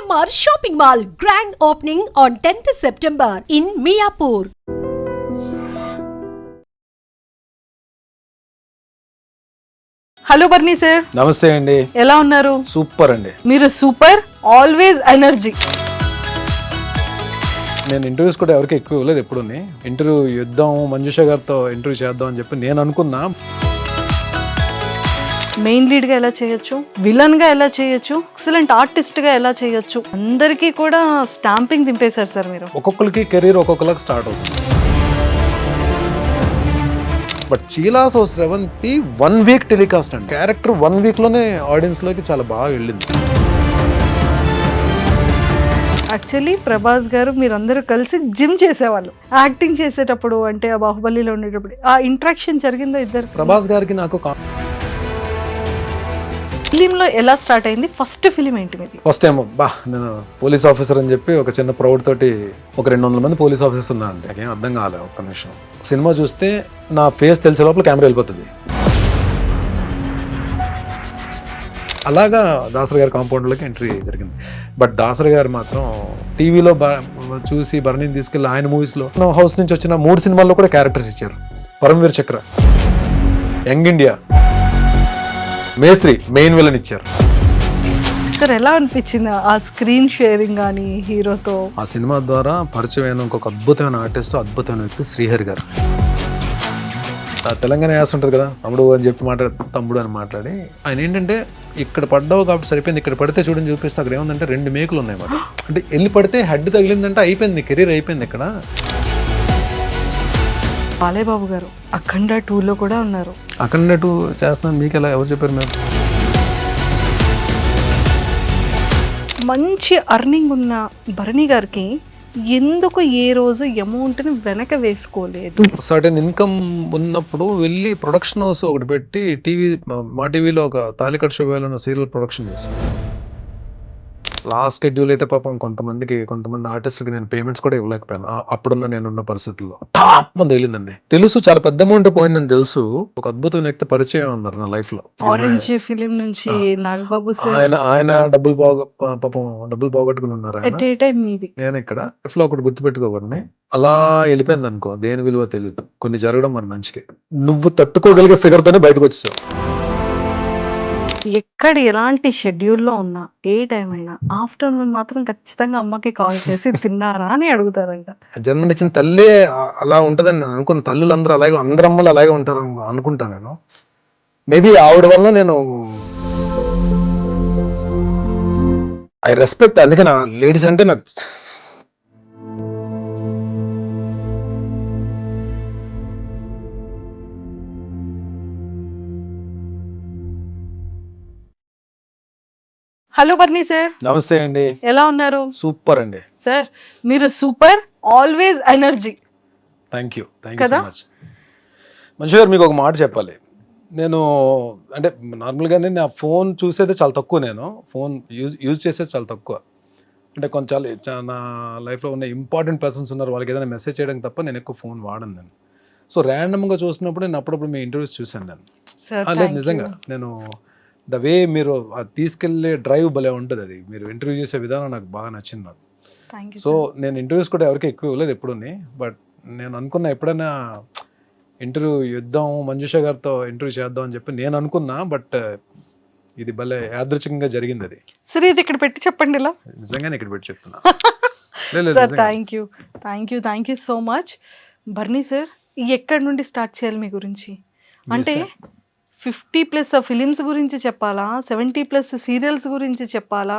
GMR Shopping Mall grand opening on 10th September in Miapur. Hello Barni sir, నమస్తే అండి. ఎలా ఉన్నారు? సూపర్ అండి. మీరు సూపర్, ఆల్వేస్ ఎనర్జీ. నేను ఇంటర్వ్యూస్ కూడా ఎవరికి ఎక్కువ ఇవ్వలేదు. ఎప్పుడు ఇంటర్వ్యూ ఇద్దాం, మంజుష గారితో ఇంటర్వ్యూ చేద్దాం అని చెప్పి నేను అనుకున్నా. మెయిన్ లీడ్ గా ఎలా చేయొచ్చు, విలన్ గా ఎలా చేయొచ్చు, ఎక్సలెంట్ ఆర్టిస్ట్ గా ఎలా చేయొచ్చు, అందరికీ కూడా స్టాంపింగ్ దింపేశారు సార్ మీరు. ఒక్కొక్కరికి కెరీర్ ఒక్కొక్కరికి స్టార్ట్ అవుతుంది. బట్ చీలాసో శ్రవంతి 1 వీక్ టెలికాస్ట్ అండి. క్యారెక్టర్ 1 వీక్ లోనే ఆడియన్స్ లోకి చాలా బాగా వెళ్ళింది. యాక్చువల్లీ ప్రభాస్ గారు మీరందరూ కలిసి జిమ్ చేసేవాళ్ళు యాక్టింగ్ చేసేటప్పుడు, అంటే ఆ బాహుబలిలో ఉండేటప్పుడు ఆ ఇంట్రాక్షన్ జరిగిందో ఇద్దరు? ప్రభాస్ గారికి నాకు ఫిలింలో ఎలా స్టార్ట్ అయింది? ఫస్ట్ ఫిలిం ఏంటి మీది? ఫస్ట్ టైం నేను పోలీస్ ఆఫీసర్ అని చెప్పి ఒక చిన్న ప్రౌడ్ తోటి ఒక 200 మంది పోలీస్ ఆఫీసర్స్ ఉన్నారండి. నాకేం అర్థం కాలేదు. ఒక్క నిమిషం సినిమా చూస్తే నా ఫేస్ తెలిసే లోపల కెమెరా వెళ్ళిపోతుంది. అలాగా దాసరి గారి కాంపౌండ్లోకి ఎంట్రీ జరిగింది. బట్ దాసరి గారు మాత్రం టీవీలో చూసి భరణిని తీసుకెళ్ళి ఆయన మూవీస్లో హౌస్ నుంచి వచ్చిన 3 సినిమాల్లో కూడా క్యారెక్టర్స్ ఇచ్చారు. పరమవీర్ చక్ర, యంగ్ ఇండియా, మేస్త్రి మెయిన్ విలన్ ఇచ్చారు. సార్ ఎలా అనిపించింది ఆ స్క్రీన్ షేరింగ్ కానీ హీరోతో? ఆ సినిమా ద్వారా పరిచయమైన ఇంకొక అద్భుతమైన ఆర్టిస్ట్, అద్భుతమైన వ్యక్తి శ్రీహరి గారు. తెలంగాణ యాస ఉంటుంది కదా, తమ్ముడు అని చెప్పి తమ్ముడు అని మాట్లాడి ఆయన ఏంటంటే ఇక్కడ పడ్డావు కాబట్టి సరిపోయింది, ఇక్కడ పడితే చూడని చూపిస్తే అక్కడ ఏముందంటే 2 మేకులు ఉన్నాయి మాట. అంటే వెళ్ళి పడితే హెడ్ తగిలిందంటే అయిపోయింది, కెరీర్ అయిపోయింది. ఇక్కడ బాలయ్య బాబు గారు అఖండ 2లో కూడా ఉన్నారు. అఖండ 2 చేస్తున్నాను మీకు ఎలా ఎవరు చెప్పారు? మేము మంచి అర్నింగ్ ఉన్న భరణి గారికి ఎందుకు ఏ రోజు అమౌంట్ని వెనక వేసుకోలేదు? సర్టెన్ ఇన్కమ్ ఉన్నప్పుడు వెళ్ళి ప్రొడక్షన్ హౌస్ ఒకటి పెట్టి మా టీవీలో ఒక తాలికట్ శుభాలను సీరియల్ ప్రొడక్షన్ చేశాను. లాస్ట్ షెడ్యూల్ అయితే పాపం కొంతమంది ఆర్టిస్టులకి నేను పేమెంట్స్ కూడా ఇవ్వలేకపోయాను. అప్పుడున్న నేనున్న పరిస్థితుల్లో తేలిందండి. తెలుసు చాలా పెద్ద అమౌంట్ పోయిందని తెలుసు. ఒక అద్భుతమైన వ్యక్తి పరిచయం ఉన్నారు నా లైఫ్ లో. ఆరెంజ్ ఫిలిం నుంచి నాగబాబు సార్, ఆయన డబ్బులు పోగొట్టుకుని ఉన్నారు. నేను ఇక్కడ లైఫ్ లో ఒకటి గుర్తుపెట్టుకోకూడని అలా వెళ్ళిపోయింది అనుకో, దేని విలువ తెలియదు. కొన్ని జరగడం మన మంచికి. నువ్వు తట్టుకోగలిగే ఫిగర్ తోనే బయటకు వచ్చేసావు. ఎక్కడ ఎలాంటి షెడ్యూల్లో ఉన్నా, ఏ టైం అయినా ఆఫ్టర్నూన్ మాత్రం ఖచ్చితంగా అమ్మకి కాల్ చేసి తిన్నారా అని అడుగుతారంట. జన్మనిచ్చిన తల్లే అలా ఉంటదని నేను అనుకున్న. తల్లులు అందరూ అలాగే, అందరు అమ్మలు అలాగే ఉంటారు అనుకుంటాను నేను. మేబీ ఆవిడ వల్ల నేను ఐ రెస్పెక్ట్. అందుకే నా లేడీస్ అంటే నాకు హలో బర్నీ సార్, నమస్తే అండి. ఎలా ఉన్నారు? సూపర్ అండి. సార్ మీరు super, always energy. Thank you so much. మంచి గారు, మీకు ఒక మాట చెప్పాలి. నేను అంటే నార్మల్గానే నా ఫోన్ చూసేది చాలా తక్కువ. నేను ఫోన్ యూజ్ చేసేది చాలా తక్కువ. అంటే నా లైఫ్లో ఉన్న ఇంపార్టెంట్ పర్సన్స్ ఉన్నారు, వాళ్ళకి ఏదైనా మెసేజ్ చేయడం తప్ప నేను ఎక్కువ ఫోన్ వాడను నేను. సో ర్యాండమ్గా చూసినప్పుడు నేను అప్పుడప్పుడు మీ ఇంటర్వ్యూస్ చూశాను నేను. లేదు నిజంగా నేను ద వే మీరు తీసుకెళ్లే డ్రైవ్ భలే ఉంటుంది. అది మీరు ఇంటర్వ్యూ చేసే విధానం నాకు బాగా నచ్చింది నాకు. సో నేను ఇంటర్వ్యూస్ కూడా ఎవరికి ఎక్కువ ఇవ్వలేదు ఎప్పుడు. బట్ నేను అనుకున్నా ఎప్పుడైనా ఇంటర్వ్యూ ఇద్దాం, మంజుష గారితో ఇంటర్వ్యూ చేద్దాం అని చెప్పి నేను అనుకున్నా. బట్ ఇది భలే యాదృచ్ఛికంగా జరిగింది. అది సరే, ఇది ఇక్కడ పెట్టి చెప్పండి. ఇలా నిజంగానే ఇక్కడ పెట్టి చెప్తున్నా. Sir thank you so much. Barni sir, ఎక్కడి నుండి స్టార్ట్ చేయాలి మీ గురించి? అంటే 50+ ఫిలిమ్స్ గురించి చెప్పాలా, 70+ సీరియల్స్ గురించి చెప్పాలా,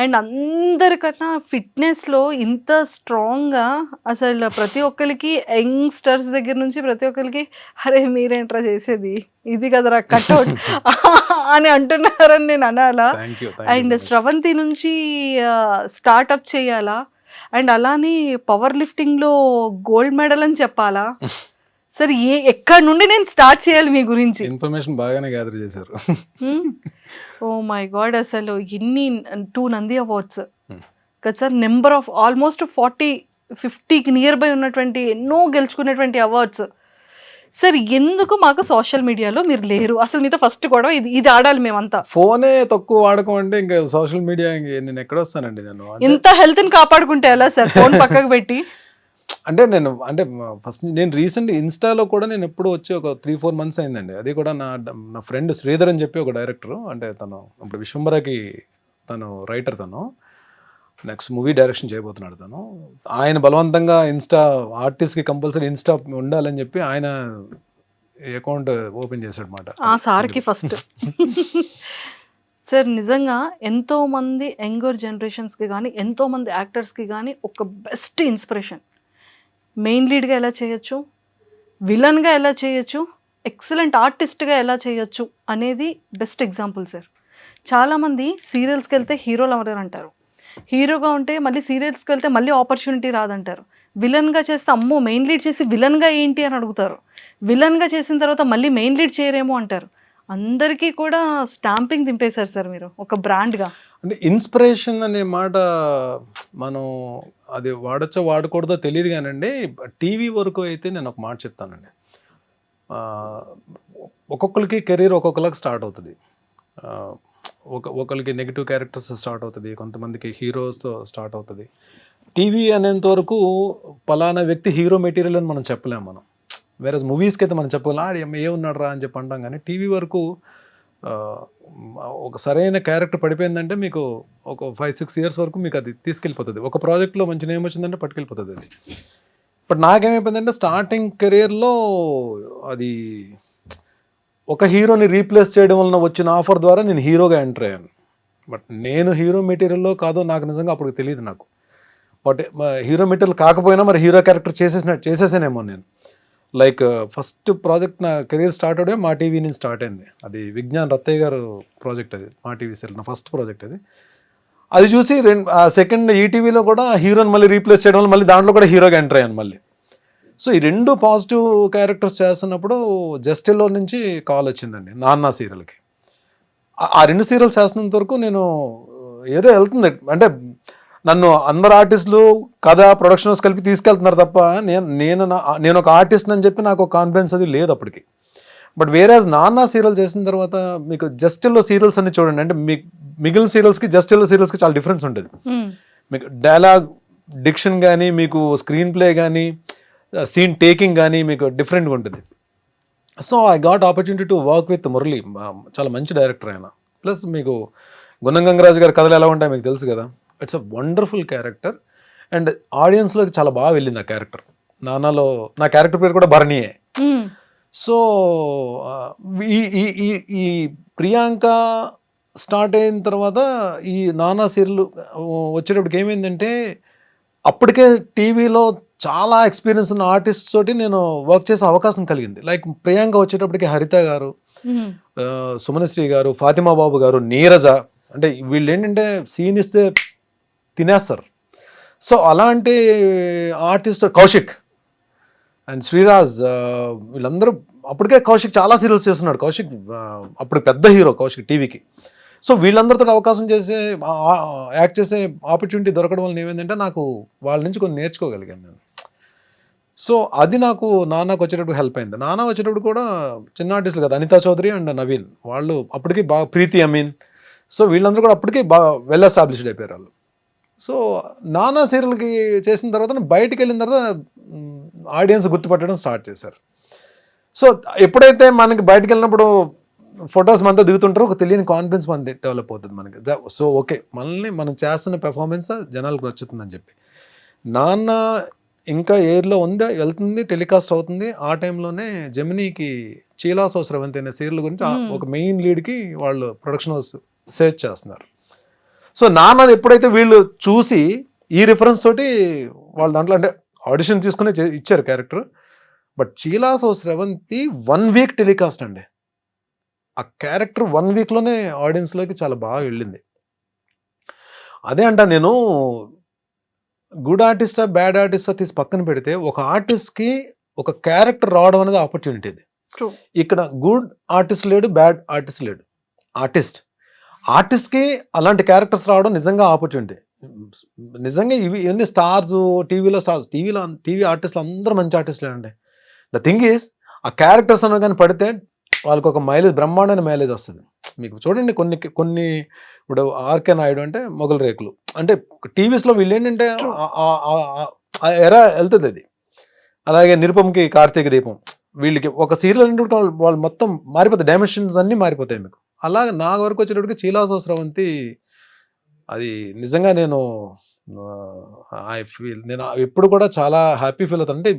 అండ్ అందరికన్నా ఫిట్నెస్లో ఇంత స్ట్రాంగ్గా అసలు ప్రతి ఒక్కరికి, యంగ్స్టర్స్ దగ్గర నుంచి ప్రతి ఒక్కరికి అరే మీరేంట్రా చేసేది, ఇది కదరా కట్అవుట్ అని అంటున్నారని నేను అనాలా? అండ్ శ్రవంతి నుంచి స్టార్ట్అప్ చేయాలా, అండ్ అలానే పవర్ లిఫ్టింగ్లో గోల్డ్ మెడల్ అని చెప్పాలా? సరే, ఎక్కడి నుండి నేను స్టార్ట్ చేయాలి మీ గురించి? ఇన్ఫర్మేషన్ బాగానే గ్యాదర్ చేశారు. ఓ మై గాడ్, అసలు ఎన్ని 2 నంది అవార్డ్స్ కదా సార్, నెంబర్ ఆఫ్ ఆల్మోస్ట్ 40-50కి నియర్ బై ఉన్నటువంటి ఎన్నో గెలుచుకున్నటువంటి అవార్డ్స్. సార్ ఎందుకు మాకు సోషల్ మీడియాలో మీరు లేరు? అసలు మీతో ఫస్ట్ గొడవ ఇది ఆడాలి మేమంతా. ఫోనే తక్కువ వాడకం అంటే ఇంకా సోషల్ మీడియా నేను ఎక్కడ వస్తానండి నేను. ఇంత హెల్త్‌ని కాపాడుకుంటే ఎలా సార్ ఫోన్ పక్కకు పెట్టి? అంటే నేను అంటే ఫస్ట్ నేను రీసెంట్ ఇన్‌స్టాలో కూడా నేను ఎప్పుడో వచ్చి ఒక 3-4 మంత్స్ అయిందండి. అది కూడా నా ఫ్రెండ్ శ్రీధర్ అని చెప్పి ఒక డైరెక్టర్, అంటే తను ఇప్పుడు విశ్వంబరకి తను రైటర్, తను నెక్స్ట్ మూవీ డైరెక్షన్ చేయబోతున్నాడు తను. ఆయన బలవంతంగా ఆర్టిస్ట్‌కి కంపల్సరీ ఇన్‌స్టా ఉండాలని చెప్పి ఆయన అకౌంట్ ఓపెన్ చేశాడు మాట. ఆ సార్‌కి ఫస్ట్. సార్ నిజంగా ఎంతోమంది యంగర్ జనరేషన్స్‌కి కానీ, ఎంతోమంది యాక్టర్స్‌కి కానీ ఒక బెస్ట్ ఇన్స్పిరేషన్. మెయిన్ లీడ్గా ఎలా చేయొచ్చు, విలన్గా ఎలా చేయొచ్చు, ఎక్సలెంట్ ఆర్టిస్ట్గా ఎలా చేయొచ్చు అనేది బెస్ట్ ఎగ్జాంపుల్ సార్. చాలామంది సీరియల్స్కి వెళ్తే హీరోలు ఎవరు అంటారు, హీరోగా ఉంటే మళ్ళీ సీరియల్స్కి వెళ్తే మళ్ళీ ఆపర్చునిటీ రాదంటారు, విలన్గా చేస్తే అమ్మో మెయిన్ లీడ్ చేసి విలన్గా ఏంటి అని అడుగుతారు, విలన్గా చేసిన తర్వాత మళ్ళీ మెయిన్ లీడ్ చేయరేమో అంటారు. అందరికీ కూడా స్టాంపింగ్ దింపేశారు సార్ మీరు ఒక బ్రాండ్గా. అంటే ఇన్స్పిరేషన్ అనే మాట మనం అది వాడచ్చో వాడకూడదో తెలియదు కానండి. టీవీ వరకు అయితే నేను ఒక మాట చెప్తానండి. ఒక్కొక్కరికి కెరీర్ ఒక్కొక్కరికి స్టార్ట్ అవుతుంది. ఒకరికి నెగిటివ్ క్యారెక్టర్స్ స్టార్ట్ అవుతుంది, కొంతమందికి హీరోస్తో స్టార్ట్ అవుతుంది. టీవీ అనేంత వరకు పలానా వ్యక్తి హీరో మెటీరియల్ అని మనం చెప్పలేము మనం. వేరే మూవీస్కి అయితే మనం చెప్పగలం ఏ ఉన్నాడు రా అని చెప్పి అంటాం, కానీ టీవీ వరకు ఒక సరైన క్యారెక్టర్ పడిపోయిందంటే మీకు ఒక 5-6 ఇయర్స్ వరకు మీకు అది తీసుకెళ్ళిపోతుంది. ఒక ప్రాజెక్ట్లో మంచి నేమ్ వచ్చిందంటే పట్టుకెళ్ళిపోతుంది అది. బట్ నాకేమైపోయిందంటే స్టార్టింగ్ కెరియర్లో అది ఒక హీరోని రీప్లేస్ చేయడం వలన వచ్చిన ఆఫర్ ద్వారా నేను హీరోగా ఎంటర్ అయ్యాను. బట్ నేను హీరో మెటీరియల్లో కాదో నాకు నిజంగా అప్పుడు తెలియదు నాకు. బట్ హీరో మెటీరియల్ కాకపోయినా మరి హీరో క్యారెక్టర్ చేసేసానేమో నేను. లైక్ ఫస్ట్ ప్రాజెక్ట్ నా కెరీర్ స్టార్ట్ అవడే మా టీవీ నుంచి స్టార్ట్ అయింది. అది విజ్ఞాన్ రత్తయ్య గారు ప్రాజెక్ట్, అది మా టీవీ సెల్ నా ఫస్ట్ ప్రాజెక్ట్ అది. అది చూసి సెకండ్ ఈటీవీలో కూడా హీరోని మళ్ళీ రీప్లేస్ చేయడం వల్ల మళ్ళీ దాంట్లో కూడా హీరోగా ఎంటర్ అయ్యాను మళ్ళీ. సో ఈ 2 పాజిటివ్ క్యారెక్టర్స్ చేస్తున్నప్పుడు జస్టిల్లో నుంచి కాల్ వచ్చిందండి నాన్న సీరియల్కి. ఆ 2 సీరియల్స్ చేస్తున్నంత వరకు నేను ఏదో వెళ్తుంది అంటే నన్ను అందరు ఆర్టిస్టులు కథ ప్రొడక్షన్ హౌస్ కలిపి తీసుకెళ్తున్నారు తప్ప నేను ఒక ఆర్టిస్ట్ అని చెప్పి నాకు ఒక కాన్ఫిడెన్స్ అది లేదు అప్పటికి. బట్ వేరేజ్ నాన్న సీరియల్ చేసిన తర్వాత మీకు జస్టిల్లో సీరియల్స్ అన్ని చూడండి, అంటే మిగిలిన సీరియల్స్కి జస్టిల్లో సీరియల్స్కి చాలా డిఫరెన్స్ ఉంటుంది. మీకు డైలాగ్ డిక్షన్ కానీ, మీకు స్క్రీన్ ప్లే కానీ, సీన్ టేకింగ్ కానీ మీకు డిఫరెంట్గా ఉంటుంది. So I got opportunity to work with Murali, చాలా మంచి డైరెక్టర్ ఆయన. ప్లస్ మీకు గున్నం గంగరాజు గారి కథలు ఎలా ఉంటాయి మీకు తెలుసు కదా. It's a wonderful character and ఆడియన్స్లోకి చాలా బాగా వెళ్ళింది ఆ క్యారెక్టర్. నాన్నలో నా క్యారెక్టర్ పేరు కూడా భరణియే. సో ఈ ప్రియాంక స్టార్ట్ అయిన తర్వాత ఈ నానా సీరియల్ వచ్చేటప్పటికి ఏమైందంటే అప్పటికే టీవీలో చాలా ఎక్స్పీరియన్స్ ఉన్న ఆర్టిస్ట్ తోటి నేను వర్క్ చేసే అవకాశం కలిగింది. లైక్ ప్రియాంక వచ్చేటప్పటికి హరిత గారు, సుమనశ్రీ గారు, ఫాతిమా బాబు గారు, నీరజ, అంటే వీళ్ళు ఏంటంటే సీన్ ఇస్తే తినేస్తారు. సో అలాంటి ఆర్టిస్ట్ కౌశిక్ అండ్ శ్రీరాజ్, వీళ్ళందరూ అప్పటికే కౌశిక్ చాలా సీరియల్స్ చేస్తున్నాడు. కౌశిక్ అప్పుడు పెద్ద హీరో కౌశిక్ టీవీకి. సో వీళ్ళందరితో అవకాశం యాక్ట్ చేసే ఆపర్చునిటీ దొరకడం వల్ల ఏమైందంటే నాకు వాళ్ళ నుంచి కొన్ని నేర్చుకోగలిగాను నేను. సో అది నాకు నాన్నకు వచ్చేటప్పుడు హెల్ప్ అయింది. నాన్న వచ్చేటప్పుడు కూడా చిన్న ఆర్టిస్టులు కదా, అనితా చౌదరి అండ్ నవీన్, వాళ్ళు అప్పటికి బాగా, ప్రీతి అమీన్, సో వీళ్ళందరూ కూడా అప్పటికి బాగా వెల్ ఎస్టాబ్లిష్డ్ అయిపోయారు వాళ్ళు. సో నానా సీరియల్కి చేసిన తర్వాత బయటికి వెళ్ళిన తర్వాత ఆడియన్స్ గుర్తుపట్టడం స్టార్ట్ చేశారు. సో ఎప్పుడైతే మనకి బయటకు వెళ్ళినప్పుడు ఫొటోస్ మనతో దిగుతుంటారో ఒక తెలియని కాన్ఫిడెన్స్ మనది డెవలప్ అవుతుంది మనకి. సో ఓకే, మనల్ని మనం చేస్తున్న పెర్ఫార్మెన్స్ జనాలకు నచ్చుతుందని చెప్పి నాన్న ఇంకా ఎయిర్లో ఉంది, వెళ్తుంది, టెలికాస్ట్ అవుతుంది. ఆ టైంలోనే జెమినీకి చీలాస్ హౌస్ రవంతి అనే సీరియల్ గురించి ఒక మెయిన్ లీడ్కి వాళ్ళు ప్రొడక్షన్ హౌస్ సెర్చ్ చేస్తున్నారు. సో నాన్నది ఎప్పుడైతే వీళ్ళు చూసి ఈ రిఫరెన్స్ తోటి వాళ్ళు దాంట్లో అంటే ఆడిషన్ తీసుకుని ఇచ్చారు క్యారెక్టర్. బట్ చీలాస్ హౌస్ రవంతి 1 వీక్ టెలికాస్ట్ అండి. ఆ క్యారెక్టర్ 1 వీక్లోనే ఆడియన్స్లోకి చాలా బాగా వెళ్ళింది. అదే అంట నేను గుడ్ ఆర్టిస్టా బ్యాడ్ ఆర్టిస్టా తీసి పక్కన పెడితే ఒక ఆర్టిస్ట్కి ఒక క్యారెక్టర్ రావడం అనేది ఆపర్చునిటీ. ఇది ఇక్కడ గుడ్ ఆర్టిస్ట్ లేడు, బ్యాడ్ ఆర్టిస్ట్ లేడు. ఆర్టిస్ట్కి అలాంటి క్యారెక్టర్స్ రావడం నిజంగా ఆపర్చునిటీ. నిజంగా ఇవన్నీ స్టార్స్, టీవీ ఆర్టిస్టులు అందరూ మంచి ఆర్టిస్టులే అండి. ద థింగ్ ఈస్ ఆ క్యారెక్టర్స్ అన్న కానీ పడితే వాళ్ళకి ఒక మైలేజ్, బ్రహ్మాండమైన మైలేజ్ వస్తుంది. మీకు చూడండి కొన్ని ఇప్పుడు ఆర్కే నాయుడు అంటే మొగలు రేకులు, అంటే టీవీస్లో వీళ్ళు ఏంటంటే ఎరా వెళ్తుంది అది. అలాగే నిరుపంకి కార్తీక దీపం, వీళ్ళకి ఒక సీరియల్ అంటే వాళ్ళు మొత్తం మారిపోతాయి, డైమెన్షన్స్ అన్నీ మారిపోతాయి మీకు. అలాగే నా వరకు వచ్చేటప్పటికి చీలాసో స్రవంతి అది నిజంగా నేను నేను ఎప్పుడు కూడా చాలా హ్యాపీ ఫీల్ అవుతాను. అంటే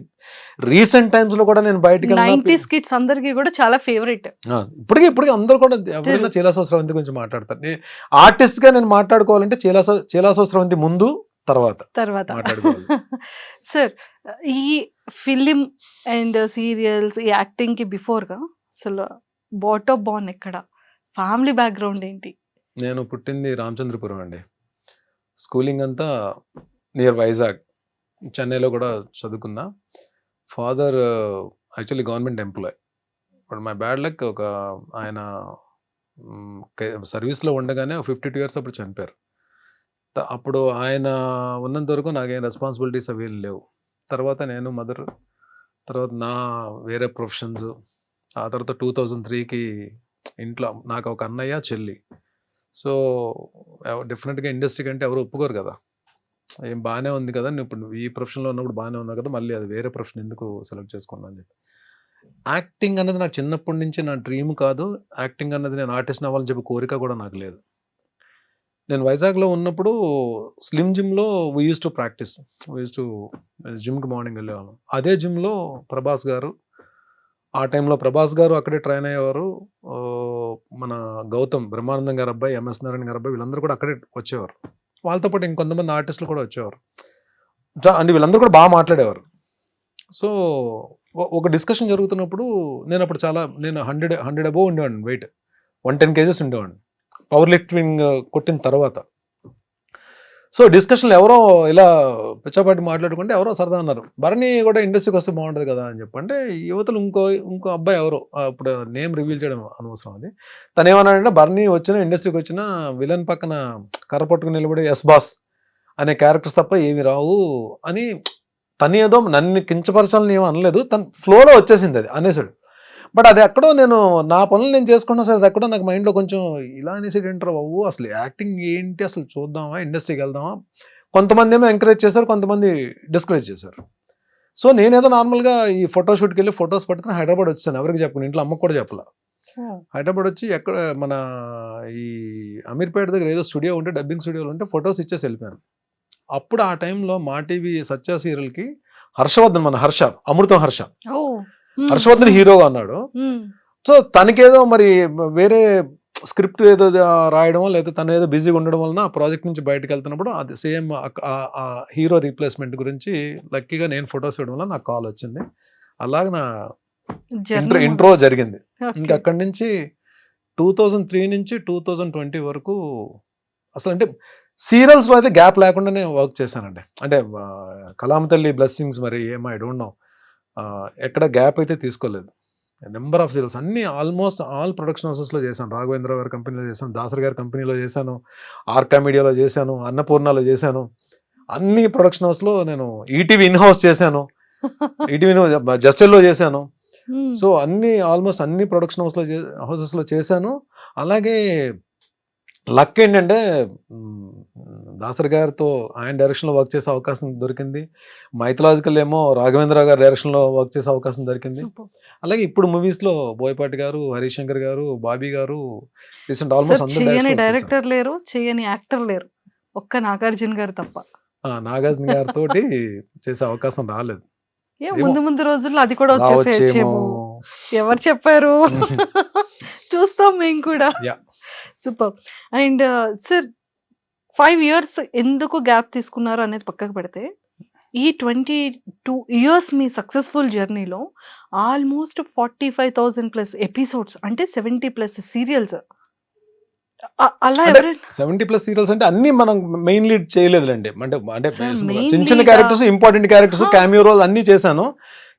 రీసెంట్ టైమ్స్ లో కూడా నేను బయటకి 90s కిడ్స్ అందరికీ కూడా చాలా ఫేవరెట్. ఇప్పటికీ అందరూ కూడా ఎవరైనా చీలాసో స్రవంతి గురించి మాట్లాడతారు. ఆర్టిస్ట్ గా నేను మాట్లాడుకోవాలంటే చీలాసో స్రవంతి ముందు తర్వాత మాట్లాడుకోవాలి. సార్, ఈ ఫిలిం అండ్ సీరియల్స్, ఈ యాక్టింగ్ కి బిఫోర్ గా అసలు బాటమ్ బాన్ ఎక్కడ, ఫ్యామిలీ బ్యాక్గ్రౌండ్ ఏంటి? నేను పుట్టింది రామచంద్రపురం అండి. స్కూలింగ్ అంతా నియర్ వైజాగ్, చెన్నైలో కూడా చదువుకున్నా. Father actually government employee, but my bad luck ఒక ఆయన సర్వీస్లో ఉండగానే 52 years అప్పుడు చనిపోయారు. అప్పుడు ఆయన ఉన్నంత వరకు నాకేం రెస్పాన్సిబిలిటీస్ అవి లేవు. తర్వాత నేను మదర్, తర్వాత నా వేరే ప్రొఫెషన్స్, ఆ తర్వాత 2003కి ఇంట్లో నాకు ఒక అన్నయ్య చెల్లి. సో డెఫినెట్గా ఇండస్ట్రీకి అంటే ఎవరు ఒప్పుకోరు కదా, ఏం బాగానే ఉంది కదా నువ్వు ఇప్పుడు ఈ ప్రొఫెషన్లో ఉన్నప్పుడు బాగానే ఉన్నావు కదా, మళ్ళీ అది వేరే ప్రొఫెషన్ ఎందుకు సెలెక్ట్ చేసుకున్నాను అని చెప్పి. యాక్టింగ్ అన్నది నాకు చిన్నప్పటి నుంచి నా డ్రీమ్ కాదు. యాక్టింగ్ అన్నది నేను ఆర్టిస్ట్ అవ్వాలని చెప్పి కోరిక కూడా నాకు లేదు. నేను వైజాగ్లో ఉన్నప్పుడు స్లిమ్ జిమ్లో వీ యూస్ టు ప్రాక్టీస్, జిమ్కి మార్నింగ్ వెళ్ళేవాళ్ళం. అదే జిమ్లో ప్రభాస్ గారు, ఆ టైంలో ప్రభాస్ గారు అక్కడే ట్రైన్ అయ్యేవారు. మన గౌతమ్ బ్రహ్మానందం గారు అబ్బాయి, ఎంఎస్ నారాయణ గారు అబ్బాయి, వీళ్ళందరూ కూడా అక్కడే వచ్చేవారు. వాళ్ళతో పాటు ఇంకొంతమంది ఆర్టిస్టులు కూడా వచ్చేవారు. అంటే వీళ్ళందరూ కూడా బాగా మాట్లాడేవారు. సో ఒక డిస్కషన్ జరుగుతున్నప్పుడు నేను అప్పుడు నేను 100 అబోవ్ ఉండేవాడిని, వెయిట్ 110 kgs ఉండేవాడిని పవర్ లిఫ్టింగ్ కొట్టిన తర్వాత. సో డిస్కషన్లో ఎవరో ఇలా పిచ్చాపాటి మాట్లాడుకుంటే ఎవరో సరదా అన్నారు, భరణి కూడా ఇండస్ట్రీకి వస్తే బాగుంటుంది కదా అని చెప్పంటే, యువతలు ఇంకో అబ్బాయి ఎవరో, అప్పుడు నేమ్ రివీల్ చేయడం అనవసరం, అది తను ఏమన్నాడంటే, భరణి ఇండస్ట్రీకి వచ్చిన విలన్ పక్కన కర్ర పట్టుకుని నిలబడి ఎస్ బాస్ అనే క్యారెక్టర్స్ తప్ప ఏమి రావు అని. తను ఏదో నన్ను కించపరచాలని ఏమో అనలేదు, తన ఫ్లోలో వచ్చేసింది అది అనేసాడు. బట్ అది ఎక్కడో నేను నా పనులు నేను చేసుకున్నా సరే, అది ఎక్కడో నాకు మైండ్లో కొంచెం ఇలా అనేసి ఏంటారు బాబు, అసలు యాక్టింగ్ ఏంటి, అసలు చూద్దామా, ఇండస్ట్రీకి వెళ్దామా. కొంతమంది ఏమో ఎంకరేజ్ చేశారు, కొంతమంది డిస్కరేజ్ చేశారు. సో నేనేదో నార్మల్గా ఈ ఫోటోషూట్కి వెళ్ళి ఫొటోస్ పట్టుకుని హైదరాబాద్ వచ్చాను. ఎవరికి చెప్పను, ఇంట్లో అమ్మకు కూడా చెప్పలా. హైదరాబాద్ వచ్చి ఎక్కడ మన ఈ అమీర్పేట దగ్గర ఏదో స్టూడియో ఉంటే, డబ్బింగ్ స్టూడియోలో ఉంటే ఫొటోస్ ఇచ్చేసి వెళ్ళిపోయాను. అప్పుడు ఆ టైంలో మా టీవీ సత్య సీరియల్కి హర్షవర్ధన్, మన అమృతం హర్షవర్ధన్ హీరోగా అన్నాడు. సో తనకేదో మరి వేరే స్క్రిప్ట్ ఏదో రాయడం, లేదా తను ఏదో బిజీగా ఉండడం వలన ఆ ప్రాజెక్ట్ నుంచి బయటకు వెళ్తున్నప్పుడు అది సేమ్ ఆ హీరో రీప్లేస్మెంట్ గురించి లక్కీగా నేను ఫొటోస్ ఇవ్వడం వల్ల నాకు కాల్ వచ్చింది. అలాగే నా ఇంట్రో జరిగింది. ఇంకా అక్కడి నుంచి 2003 నుంచి 2020 వరకు అసలు అంటే సీరియల్స్లో అయితే గ్యాప్ లేకుండానే వర్క్ చేశానండి. అంటే కలామ తల్లి బ్లెస్సింగ్స్, మరి ఏమో ఐ డోంట్ నో, ఎక్కడ గ్యాప్ అయితే తీసుకోలేదు. నెంబర్ ఆఫ్ సీరియల్స్ అన్ని ఆల్మోస్ట్ ఆల్ ప్రొడక్షన్ హౌసెస్లో చేశాను. రాఘవేంద్ర గారి కంపెనీలో చేశాను, దాసరి గారి కంపెనీలో చేశాను, ఆర్కా మీడియాలో చేశాను, అన్నపూర్ణలో చేశాను. అన్ని ప్రొడక్షన్ హౌస్లో నేను ఈటీవీ ఇన్ హౌస్ చేశాను, ఈటీవీ జస్టెల్లో చేశాను. సో ఆల్మోస్ట్ అన్ని ప్రొడక్షన్ హౌసెస్లో చేశాను. అలాగే లక్ ఏంటంటే దాసరి గారితో ఆయన డైరెక్షన్లో వర్క్ చేసే అవకాశం దొరికింది. మైథలాజికల్ ఏమో రాఘవేంద్ర గారి డైరెక్షన్లో వర్క్ చేసే అవకాశం దొరికింది. అలాగే ఇప్పుడు మూవీస్లో బోయపాటి గారు, హరీష్ శంకర్ గారు, బాబీ గారు, రీసెంట్ ఆల్మోస్ట్ అందరూ డైరెక్టర్ లేరు, చేయని యాక్టర్ లేరు, ఒక్క నాగార్జున గారు తప్ప. నాగార్జున గారితో చేసే అవకాశం రాలేదు. ముందు రోజుల్లో అది కూడా వచ్చేసేమో, ఎవరు చెప్పారు, చూస్తాం మేము కూడా. సూపర్. అండ్ సార్, 5 years ఎందుకు గ్యాప్ తీసుకున్నారు అనేది పక్కకు పెడితే, ఈ 22 years మీ సక్సెస్ఫుల్ జర్నీలో ఆల్మోస్ట్ 45,000+ ఎపిసోడ్స్, అంటే 70+ సీరియల్స్. అలా 70+ సీరియల్స్ అంటే అన్ని మనం మెయిన్ లీడ్ చేయలేదులేండి. అంటే చిన్న చిన్న characters, important characters, cameo roles అన్ని చేశాను,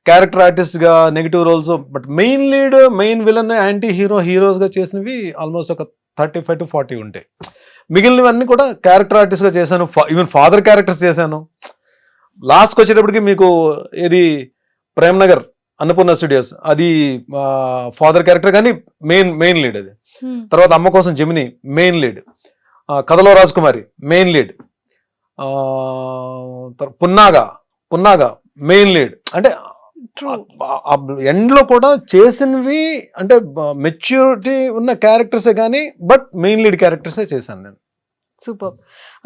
క్యారెక్టర్ ఆర్టిస్ట్ గా, negative roles. But main lead, main villain, antiheroes గా చేసినవి ఆల్మోస్ట్ ఒక 35 to 40 ఉంటాయి. మిగిలినవన్నీ కూడా క్యారెక్టర్ ఆర్టిస్ట్ గా చేశాను. ఈవెన్ ఫాదర్ క్యారెక్టర్స్ చేశాను. లాస్ట్కి వచ్చేటప్పటికి మీకు ఏది ప్రేమ్ నగర్ అన్నపూర్ణ స్టూడియోస్, అది ఫాదర్ క్యారెక్టర్ కానీ మెయిన్ లీడ్ అది. తర్వాత అమ్మ కోసం జెమిని మెయిన్ లీడ్, కథలో రాజకుమారి main lead, Punnaga main lead. అంటే ఎండ్ లో కూడా చేసినవి అంటే మెచ్యూరిటీ ఉన్న క్యారెక్టర్సే కానీ బట్ మెయిన్ లీడ్ క్యారెక్టర్సే చేశాను నేను. సూపర్.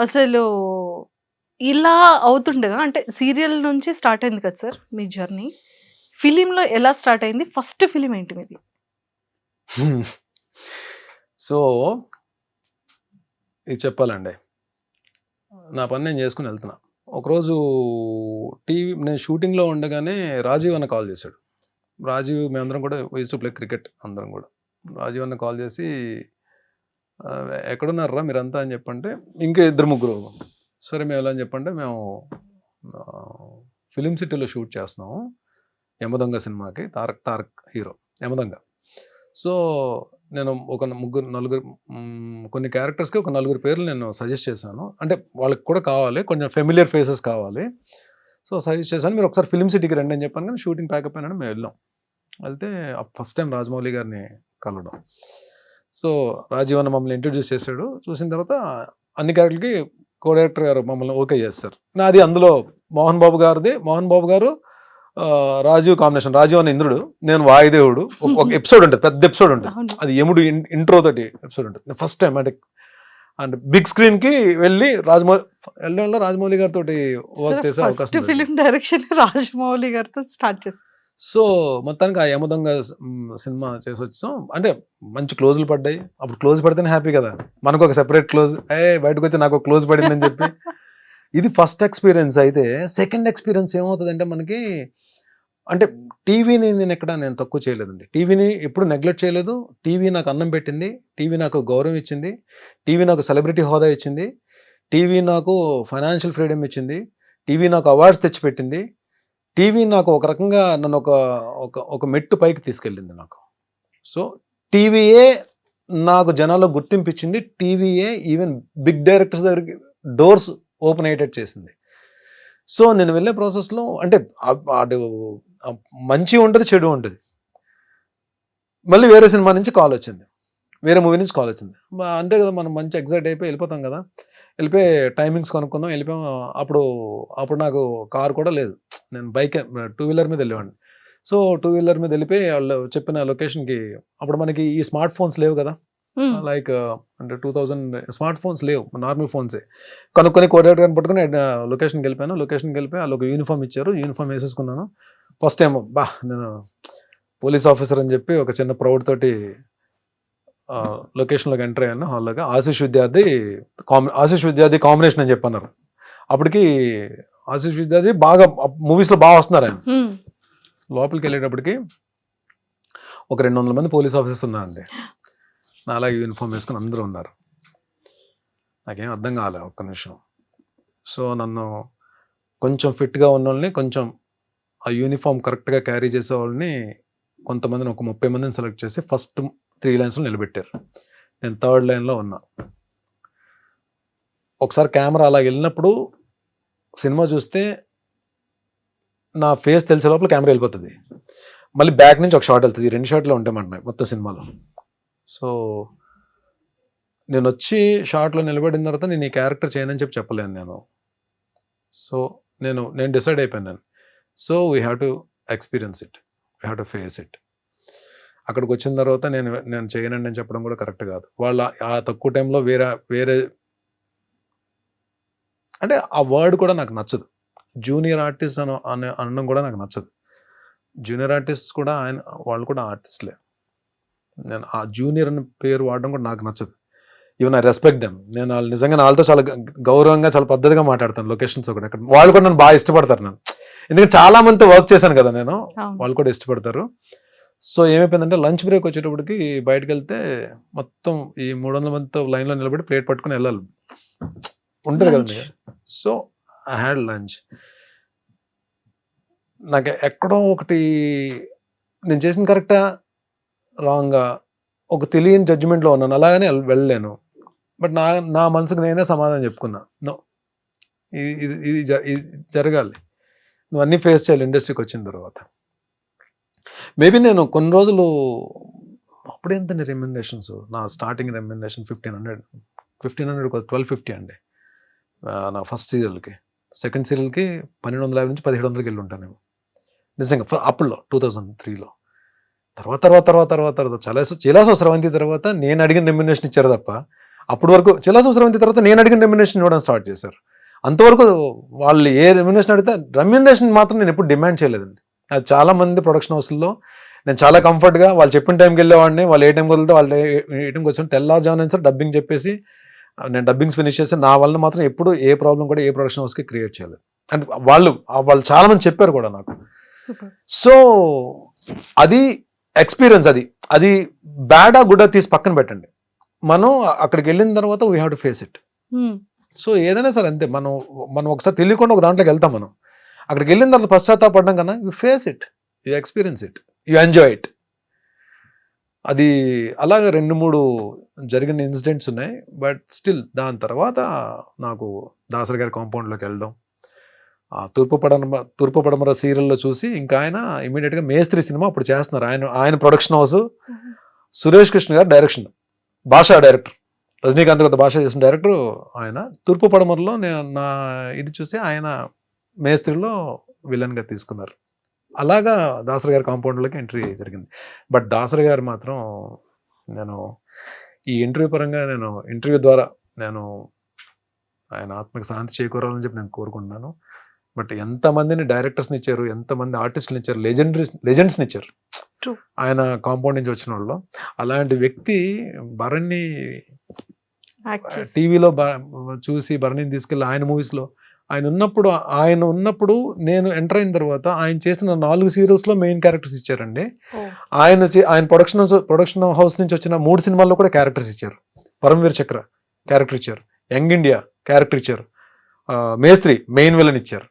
అసలు ఇలా అవుతుండగా అంటే సీరియల్ నుంచి స్టార్ట్ అయింది కదా సార్ మీ జర్నీ, ఫిలింలో ఎలా స్టార్ట్ అయింది? ఫస్ట్ ఫిలిం ఏంటి మీది? సో ఇది చెప్పాలండి, నా పని నేను చేసుకుని వెళ్తున్నా. ఒకరోజు నేను షూటింగ్లో ఉండగానే రాజీవ్ అన్న కాల్ చేశాడు. రాజీవ్ మేమందరం కూడా యూజ్ టు ప్లే క్రికెట్ అందరం కూడా. రాజీవ్ అన్న కాల్ చేసి ఎక్కడున్నారా మీరంతా అని చెప్పంటే ఇంకా 2-3. సరే మేము ఎలా అని చెప్పంటే మేము ఫిలిం సిటీలో షూట్ చేస్తున్నాము యమదొంగ సినిమాకి, తారక్ హీరో యమదొంగ. సో నేను ఒక 3-4 కొన్ని క్యారెక్టర్స్కి ఒక 4 పేర్లు నేను సజెస్ట్ చేశాను. అంటే వాళ్ళకి కూడా కావాలి, కొంచెం ఫెమిలియర్ ఫేసెస్ కావాలి. సో సజెస్ట్ చేశాను, మీరు ఒకసారి ఫిలిం సిటీకి రండి అని చెప్పాను. కానీ షూటింగ్ ప్యాకప్ అయినా మేము వెళ్ళాం. వెళ్తే ఫస్ట్ టైం రాజమౌళి గారిని కలవడం. సో రాజీవ్ అన్న మమ్మల్ని ఇంట్రడ్యూస్ చేశాడు. చూసిన తర్వాత అన్ని క్యారెక్టర్లకి కో డైరెక్టర్ గారు మమ్మల్ని ఓకే చేస్తారు. నాది అందులో మోహన్ బాబు గారు రాజీవ్ కాంబినేషన్. రాజీవ్ అన్న ఇంద్రుడు, నేను వాయుదేవుడు. ఒక ఎపిసోడ్ ఉంటుంది, పెద్ద ఎపిసోడ్ ఉంటుంది, అది యముడు ఇంట్రో తోటి ఎపిసోడ్ ఉంటుంది. ఫస్ట్ టైం అంటే బిగ్ స్క్రీన్ కి వెళ్ళి రాజమౌళి గారితో వర్క్ చేసే అవకాశం. ఫిలిం డైరెక్షన్ రాజమౌళి గారితో స్టార్ట్ చేశారు. సో మొత్తానికి ఆ యమదొంగ సినిమా చేసి వచ్చాం. అంటే మంచి క్లోజులు పడ్డాయి. అప్పుడు క్లోజ్ పడితేనే హ్యాపీ కదా, మనకు ఒక సెపరేట్ క్లోజ్, బయటకు వచ్చి నాకు క్లోజ్ పడిందని చెప్పి. ఇది ఫస్ట్ ఎక్స్పీరియన్స్. అయితే సెకండ్ ఎక్స్పీరియన్స్ ఏమవుతుందంటే మనకి, అంటే టీవీని నేను తక్కువ చేయలేదండి. టీవీని ఎప్పుడు నెగ్లెక్ట్ చేయలేదు. టీవీ నాకు అన్నం పెట్టింది, టీవీ నాకు గౌరవం ఇచ్చింది, టీవీ నాకు సెలబ్రిటీ హోదా ఇచ్చింది, టీవీ నాకు ఫైనాన్షియల్ ఫ్రీడమ్ ఇచ్చింది, టీవీ నాకు అవార్డ్స్ తెచ్చిపెట్టింది, టీవీ నాకు ఒక రకంగా నన్ను ఒక మెట్టు పైకి తీసుకెళ్ళింది నాకు. సో టీవీయే నాకు జనాల్లో గుర్తింపు ఇచ్చింది, టీవీయే ఈవెన్ బిగ్ డైరెక్టర్స్ దగ్గరికి డోర్స్ ఓపెన్ అయ్యేటట్టు చేసింది. సో నేను వెళ్ళే ప్రాసెస్లో అంటే అటు మంచి ఉంటుంది, చెడు ఉంటుంది. మళ్ళీ వేరే సినిమా నుంచి కాల్ వచ్చింది, వేరే మూవీ నుంచి కాల్ వచ్చింది. అంతే కదా, మనం మంచి ఎగ్జైట్ అయిపోయి వెళ్ళిపోతాం కదా. వెళ్ళిపోయి టైమింగ్స్ కొనుక్కున్నాం, వెళ్ళిపోయాం. అప్పుడు నాకు కార్ కూడా లేదు, నేను బైక్ 2 వీలర్ మీద వెళ్ళేవాడిని. సో 2 వీలర్ మీద వెళ్ళిపోయి వాళ్ళు చెప్పిన లొకేషన్కి, అప్పుడు మనకి ఈ స్మార్ట్ ఫోన్స్ లేవు కదా, లైక్ అంటే 2000 స్మార్ట్ ఫోన్స్ లేవు, నార్మల్ ఫోన్సే. కనుక్కొని కోఆర్డినేటర్ గారిని పట్టుకుని లొకేషన్కి వెళ్ళిపోయాను. లొకేషన్కి వెళ్ళిపోయి వాళ్ళు ఒక యూనిఫామ్ ఇచ్చారు, యూనిఫామ్ వేసేసుకున్నాను. ఫస్ట్ టైం నేను పోలీస్ ఆఫీసర్ అని చెప్పి ఒక చిన్న ప్రౌడ్ తోటి లొకేషన్లోకి ఎంటర్ అయ్యాను. హాల్లోకి ఆశీష్ విద్యార్థి కాంబినేషన్ అని చెప్పన్నారు. అప్పటికి ఆశీష్ విద్యార్థి బాగా మూవీస్లో బాగా వస్తున్నారు ఆయన. లోపలికి వెళ్ళేటప్పటికి ఒక 200 మంది పోలీస్ ఆఫీసర్స్ ఉన్నారండి. నా అలాగే యూనిఫామ్ వేసుకుని అందరూ ఉన్నారు. నాకేం అర్థం కాలే ఒక్క నిమిషం. సో నన్ను కొంచెం ఫిట్గా ఉన్న వాళ్ళని, కొంచెం ఆ యూనిఫామ్ కరెక్ట్గా క్యారీ చేసే వాళ్ళని కొంతమందిని, ఒక 30 మందిని సెలెక్ట్ చేసి ఫస్ట్ 3 లైన్స్లో నిలబెట్టారు. నేను 3rd లైన్లో ఉన్నా. ఒకసారి కెమెరా అలా వెళ్ళినప్పుడు సినిమా చూస్తే నా ఫేస్ తెలిసే లోపల కెమెరా వెళ్ళిపోతుంది. మళ్ళీ బ్యాక్ నుంచి ఒక షాట్ వెళ్తుంది. 2 షాట్లు ఉంటాయన్నమాట మొత్తం సినిమాలో. సో నేను వచ్చి షాట్లో నిలబడిన తర్వాత నేను ఈ క్యారెక్టర్ చేయనని చెప్పలేను నేను. సో నేను డిసైడ్ అయిపోయాను. So we have to experience it, we have to face it. అక్కడికి వచ్చిన తర్వాత నేను చేయనండి అని చెప్పడం కూడా కరెక్ట్ కాదు. వాళ్ళ ఆ తక్కువ టైంలో వేరే అంటే ఆ వర్డ్ కూడా నాకు నచ్చదు. జూనియర్ ఆర్టిస్ట్ అనడం కూడా నాకు నచ్చదు. జూనియర్ ఆర్టిస్ట్ కూడా వాళ్ళు కూడా ఆర్టిస్ట్లే. నేను ఆ జూనియర్ అనే పేరు వాడడం కూడా నాకు నచ్చదు. Even I respect them. నేను వాళ్ళు నిజంగా వాళ్ళతో చాలా గౌరవంగా, చాలా పద్ధతిగా మాట్లాడతాను లొకేషన్స్ ఒకటి. అక్కడ వాళ్ళు కూడా నన్ను బాగా ఇష్టపడతారు నన్ను, ఎందుకంటే చాలా మందితో వర్క్ చేశాను కదా నేను. వాళ్ళు కూడా ఇష్టపడతారు. సో ఏమైపోయిందంటే లంచ్ బ్రేక్ వచ్చేటప్పటికి బయటకు వెళ్తే మొత్తం ఈ 300 మందితో లైన్లో నిలబడి ప్లేట్ పట్టుకుని వెళ్ళాలి, ఉంటుంది కదండి. So I had lunch. నాకు ఎక్కడో ఒకటి నేను చేసింది కరెక్టా రాంగా ఒక తెలియని జడ్జిమెంట్లో ఉన్నాను. అలాగనే వెళ్ళలేను. బట్ నా మనసుకు నేనే సమాధానం చెప్పుకున్నా, నో, ఇది జరగాలి, నువ్వు అన్నీ ఫేస్ చేయాలి ఇండస్ట్రీకి వచ్చిన తర్వాత. మేబీ నేను కొన్ని రోజులు అప్పుడు ఎంతండి రెమ్యునరేషన్స్, నా స్టార్టింగ్ రెమ్యునరేషన్ 1500 1250 అండి నా ఫస్ట్ సీరియల్కి. సెకండ్ సీరియల్కి 1250 నుంచి 1700కి వెళ్ళి ఉంటాను నిజంగా అప్పుడులో 2003లో. తర్వాత చిలాసో స్రవంతి తర్వాత నేను అడిగిన రెమ్యునరేషన్ ఇచ్చారు తప్ప, అప్పటి వరకు చిలాసో స్రవంతి తర్వాత నేను అడిగిన రెమ్యునరేషన్ ఇవ్వడం స్టార్ట్ చేశారు. అంతవరకు వాళ్ళు ఏ రెమ్యునరేషన్ అడిగితే రెమ్యునరేషన్ మాత్రం నేను ఎప్పుడు డిమాండ్ చేయలేదండి. అది చాలా మంది ప్రొడక్షన్ హౌస్లో నేను చాలా కంఫర్ట్గా వాళ్ళు చెప్పిన టైంకి వెళ్ళేవాడిని. వాళ్ళు ఏ టైంకి వదిలితే వాళ్ళు ఏ టైంకి వచ్చి తెల్లారుజామున సార్ డబ్బింగ్ చెప్పేసి నేను డబ్బింగ్స్ ఫినిష్ చేసి నా వల్ల మాత్రం ఎప్పుడు ఏ ప్రాబ్లం కూడా ఏ ప్రొడక్షన్ హౌస్కి క్రియేట్ చేయలేదు. అండ్ వాళ్ళు చాలా మంది చెప్పారు కూడా నాకు. సో అది ఎక్స్పీరియన్స్. అది బ్యాడా గుడ్డా తీసి పక్కన పెట్టండి. మనం అక్కడికి వెళ్ళిన తర్వాత we have to face it. So ఏదైనా సరే అంతే, మనం ఒకసారి తెలియకుండా ఒక దాంట్లోకి వెళ్తాం. మనం అక్కడికి వెళ్ళిన తర్వాత పశ్చాత్తాపడడం కన్నా you face it, you experience it, you enjoy it. అది అలాగే 2-3 జరిగిన ఇన్సిడెంట్స్ ఉన్నాయి. బట్ స్టిల్ దాని తర్వాత నాకు దాసరి గారి కాంపౌండ్లోకి వెళ్ళడం, తూర్పు పడమర సీరియల్లో చూసి ఇంకా ఆయన ఇమీడియట్గా మేస్త్రి సినిమా అప్పుడు చేస్తున్నారు. ఆయన ప్రొడక్షన్ హౌస్, సురేష్ కృష్ణ గారు డైరెక్షన్, భాషా డైరెక్టర్, రజనీకాంత్ గారు భాష చేసిన డైరెక్టర్ ఆయన. తూర్పు పడమరలో నేను నా ఇది చూసి ఆయన మేస్త్రిలో విలన్గా తీసుకున్నారు. అలాగా దాసరి గారి కాంపౌండ్లోకి ఎంట్రీ జరిగింది. బట్ దాసరి గారు మాత్రం నేను ఈ ఇంటర్వ్యూ పరంగా ఇంటర్వ్యూ ద్వారా ఆయన ఆత్మకి శాంతి చేకూరాలని చెప్పి నేను కోరుకుంటున్నాను. బట్ ఎంతమందిని డైరెక్టర్స్ని ఇచ్చారు, ఎంతమంది ఆర్టిస్టులు ఇచ్చారు, లెజెండ్స్ని ఇచ్చారు ఆయన కాంపౌండ్ నుంచి వచ్చిన వాళ్ళు. అలాంటి వ్యక్తి భరణి టీవీలో చూసి భరణిని తీసుకెళ్ళి ఆయన మూవీస్లో ఆయన ఉన్నప్పుడు నేను ఎంటర్ అయిన తర్వాత ఆయన చేసిన 4 సీరియల్స్లో మెయిన్ క్యారెక్టర్స్ ఇచ్చారండి. ఆయన ప్రొడక్షన్ హౌస్ నుంచి వచ్చిన 3 సినిమాల్లో కూడా క్యారెక్టర్స్ ఇచ్చారు. పరమవీర్ చక్ర క్యారెక్టర్ ఇచ్చారు, యంగ్ ఇండియా క్యారెక్టర్ ఇచ్చారు, మేస్త్రి మెయిన్ విలన్ ఇచ్చారు.